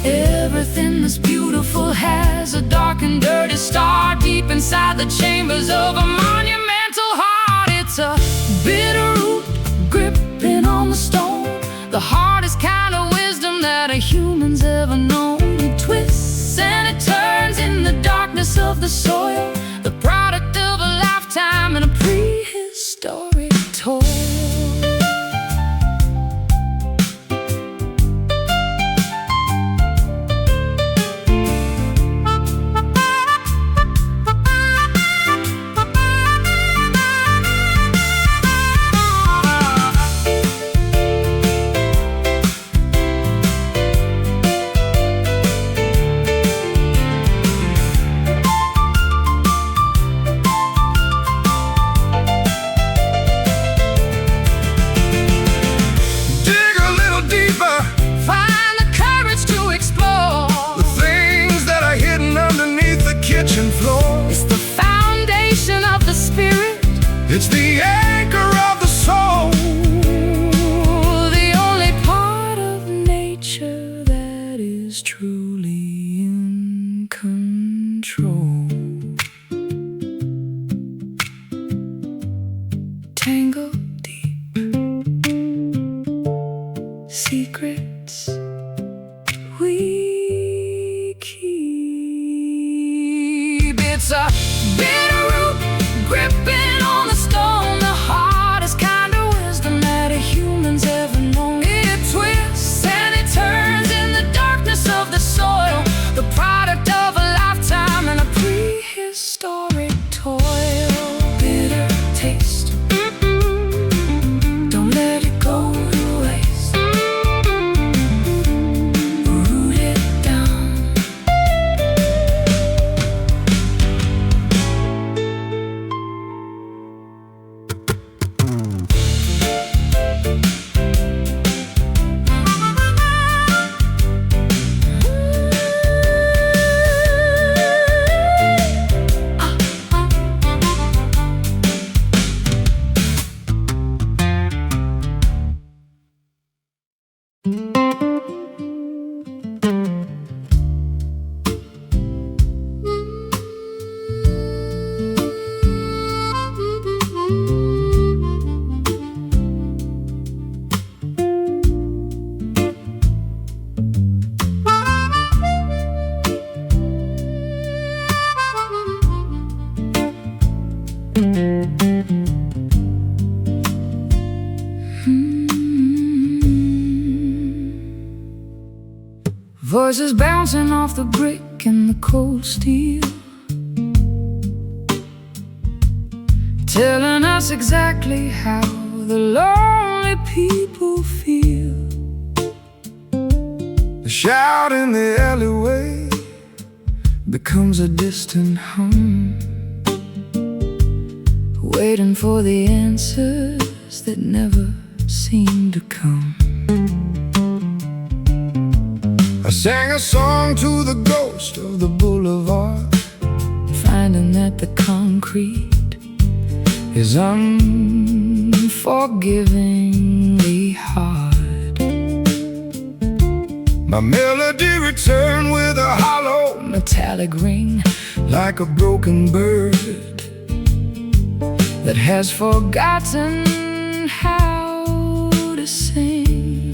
Everything that's beautiful has a dark and dirty star deep inside the chambers of a monumental heart. It's a bitter root gripping on the stone, the hardest kind of wisdom that a human's ever known. It twists and it turns in the darkness of the soil, the product of a lifetime in a prehistoric toil. It's the anchor of the soul, the only part of nature that is truly in control. Tangled deep, secrets we keep. It's a bitter root gripping on the stone, the hardest kind of wisdom that a human's ever known. It twists and it turns in the darkness of the soil, the product of a lifetime in a prehistoric toil. Bitter taste, don't let it go to waste. Root it down. Voices bouncing off the brick and the cold steel, telling us exactly how the lonely people feel. the shout in the alleyway, becomes a distant hum, waiting for the answers that never seem to come. I sang a song to the ghost of the boulevard, finding that the concrete is unforgivingly hard. My melody returned with a hollow Metallic ring, like a broken bird that has forgotten how to sing.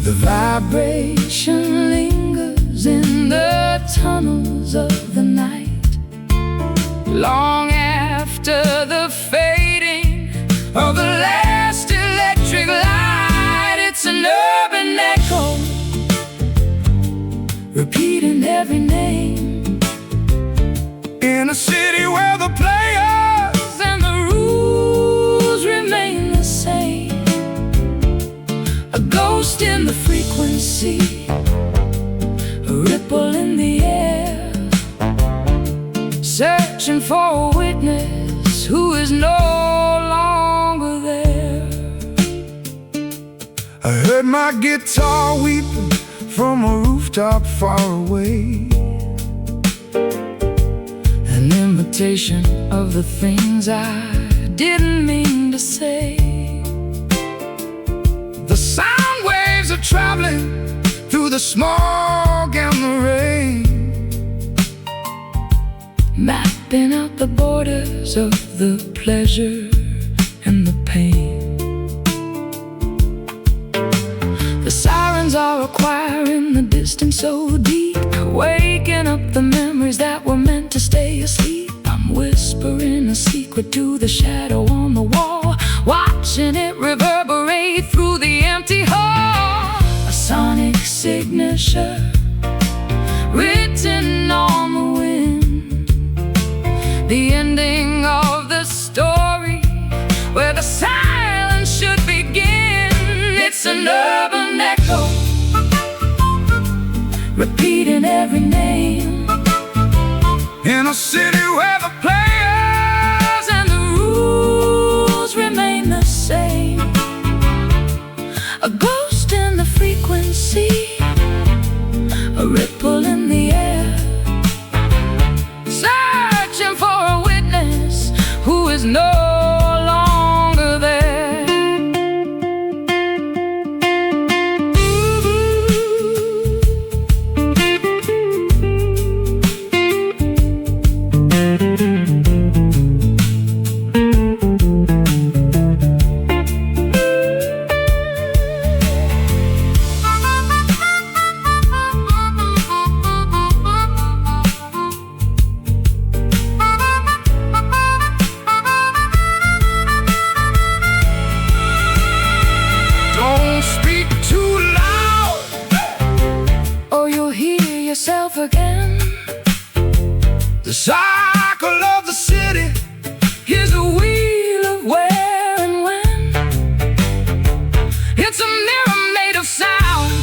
The vibration lingers in the tunnels of the night, long after the fading of the last electric light. It's an urban echo, repeating every name, in a city where the players and the rules remain the same. A ghost in the frequency, a ripple in the air, searching for a witness who is no longer there. I heard my guitar weeping from a rooftop far away, an imitation of the things I didn't mean to say. The sound waves are traveling through the smog and the rain, mapping out the borders of the pleasure and the pain. The sirens are a choir in the distance so deep, waking up the memories that were meant to stay asleep. I'm whispering a secret to the shadow on the wall, watching it reverberate through the empty hall. A sonic signature written on the wind, the ending of the story where the silence should begin. It's an urban echo, repeating every name, in a city where the players and the rules remain the same. A ghost in the frequency, a ripple in the air, searching for a witness who is no longer there. Yourself again. The cycle of the city is a wheel of where and when. It's a mirror made of sound,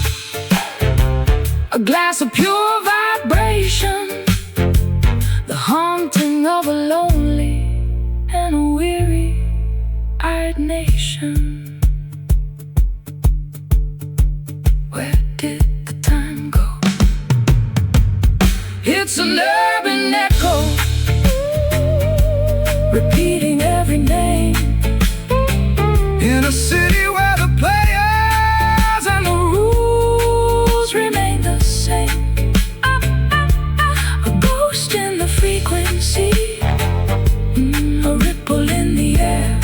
a glass of pure vibration, the haunting of a lonely and a weary-eyed nation. Where did the time go? It's an urban echo, repeating every name, in a city where the players and the rules remain the same. A ghost in the frequency, a ripple in the air,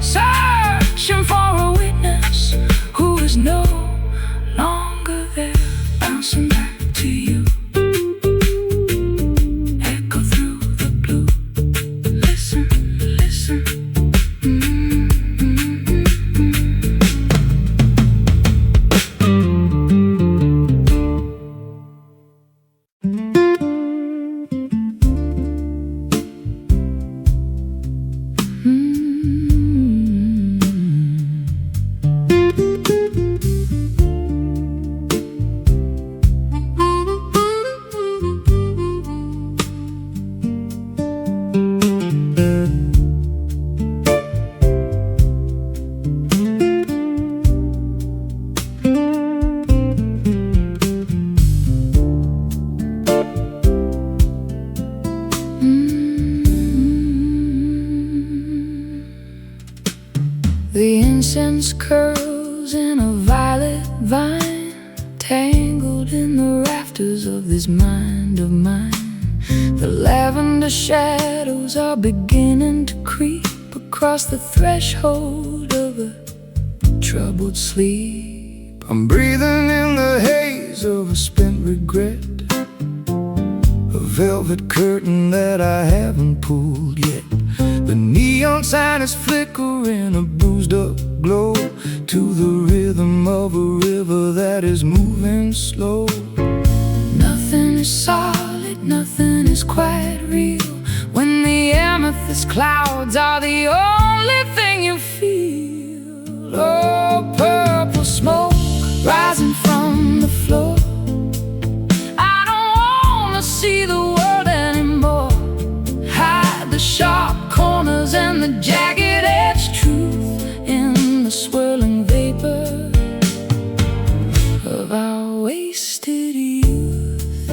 searching for a witness who is no longer there. Bouncing back to you, curls in a violet vine, tangled in the rafters of this mind of mine. The lavender shadows are beginning to creep across the threshold of a troubled sleep. I'm breathing in the haze of a spent regret, a velvet curtain that I haven't pulled yet. The neon sign is flickering, a bruised up glow, to the rhythm of a river that is moving slow. Nothing is solid, nothing is quite real, when the amethyst clouds are the only thing you feel. Oh, purple smoke rising from the floor. I don't wanna see the world anymore. Hide the sharp corners and the jagged edge truth in the swirling vapor of our wasted youth.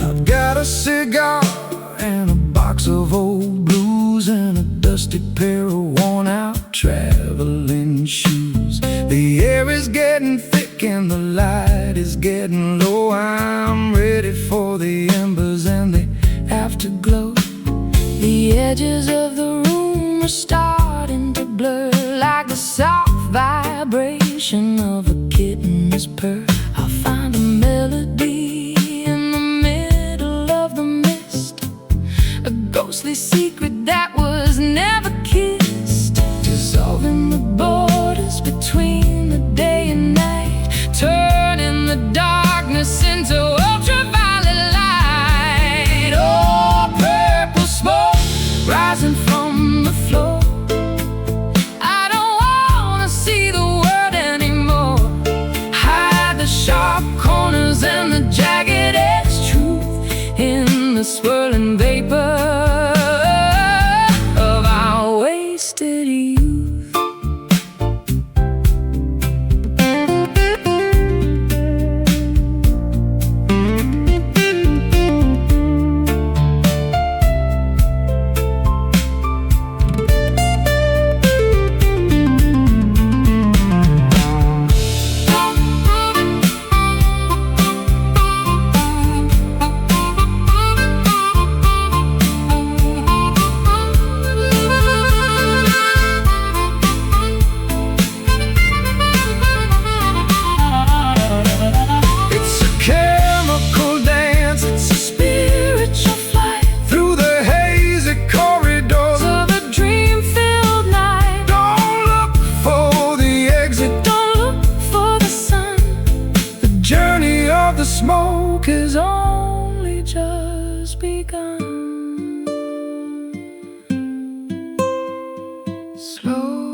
I've got a cigar and a box of old blues and a dusty pair of worn out traveling shoes. The air is getting thick and the light is getting low. I'm ready for the embers and the afterglow. The edges of the room are starting to blur, like the soft vibration of a kitten's purr. I'll find a melody in the middle of the mist, a ghostly secret that was never kissed, dissolving the borders between the day and night, turning the darkness into ultraviolet light. Oh, purple smoke rising from the floor. I don't wanna see the world anymore. Hide the sharp corners and the jagged edge truth in the swirling vapor of our wasted youth. The smoke has only just begun. Slow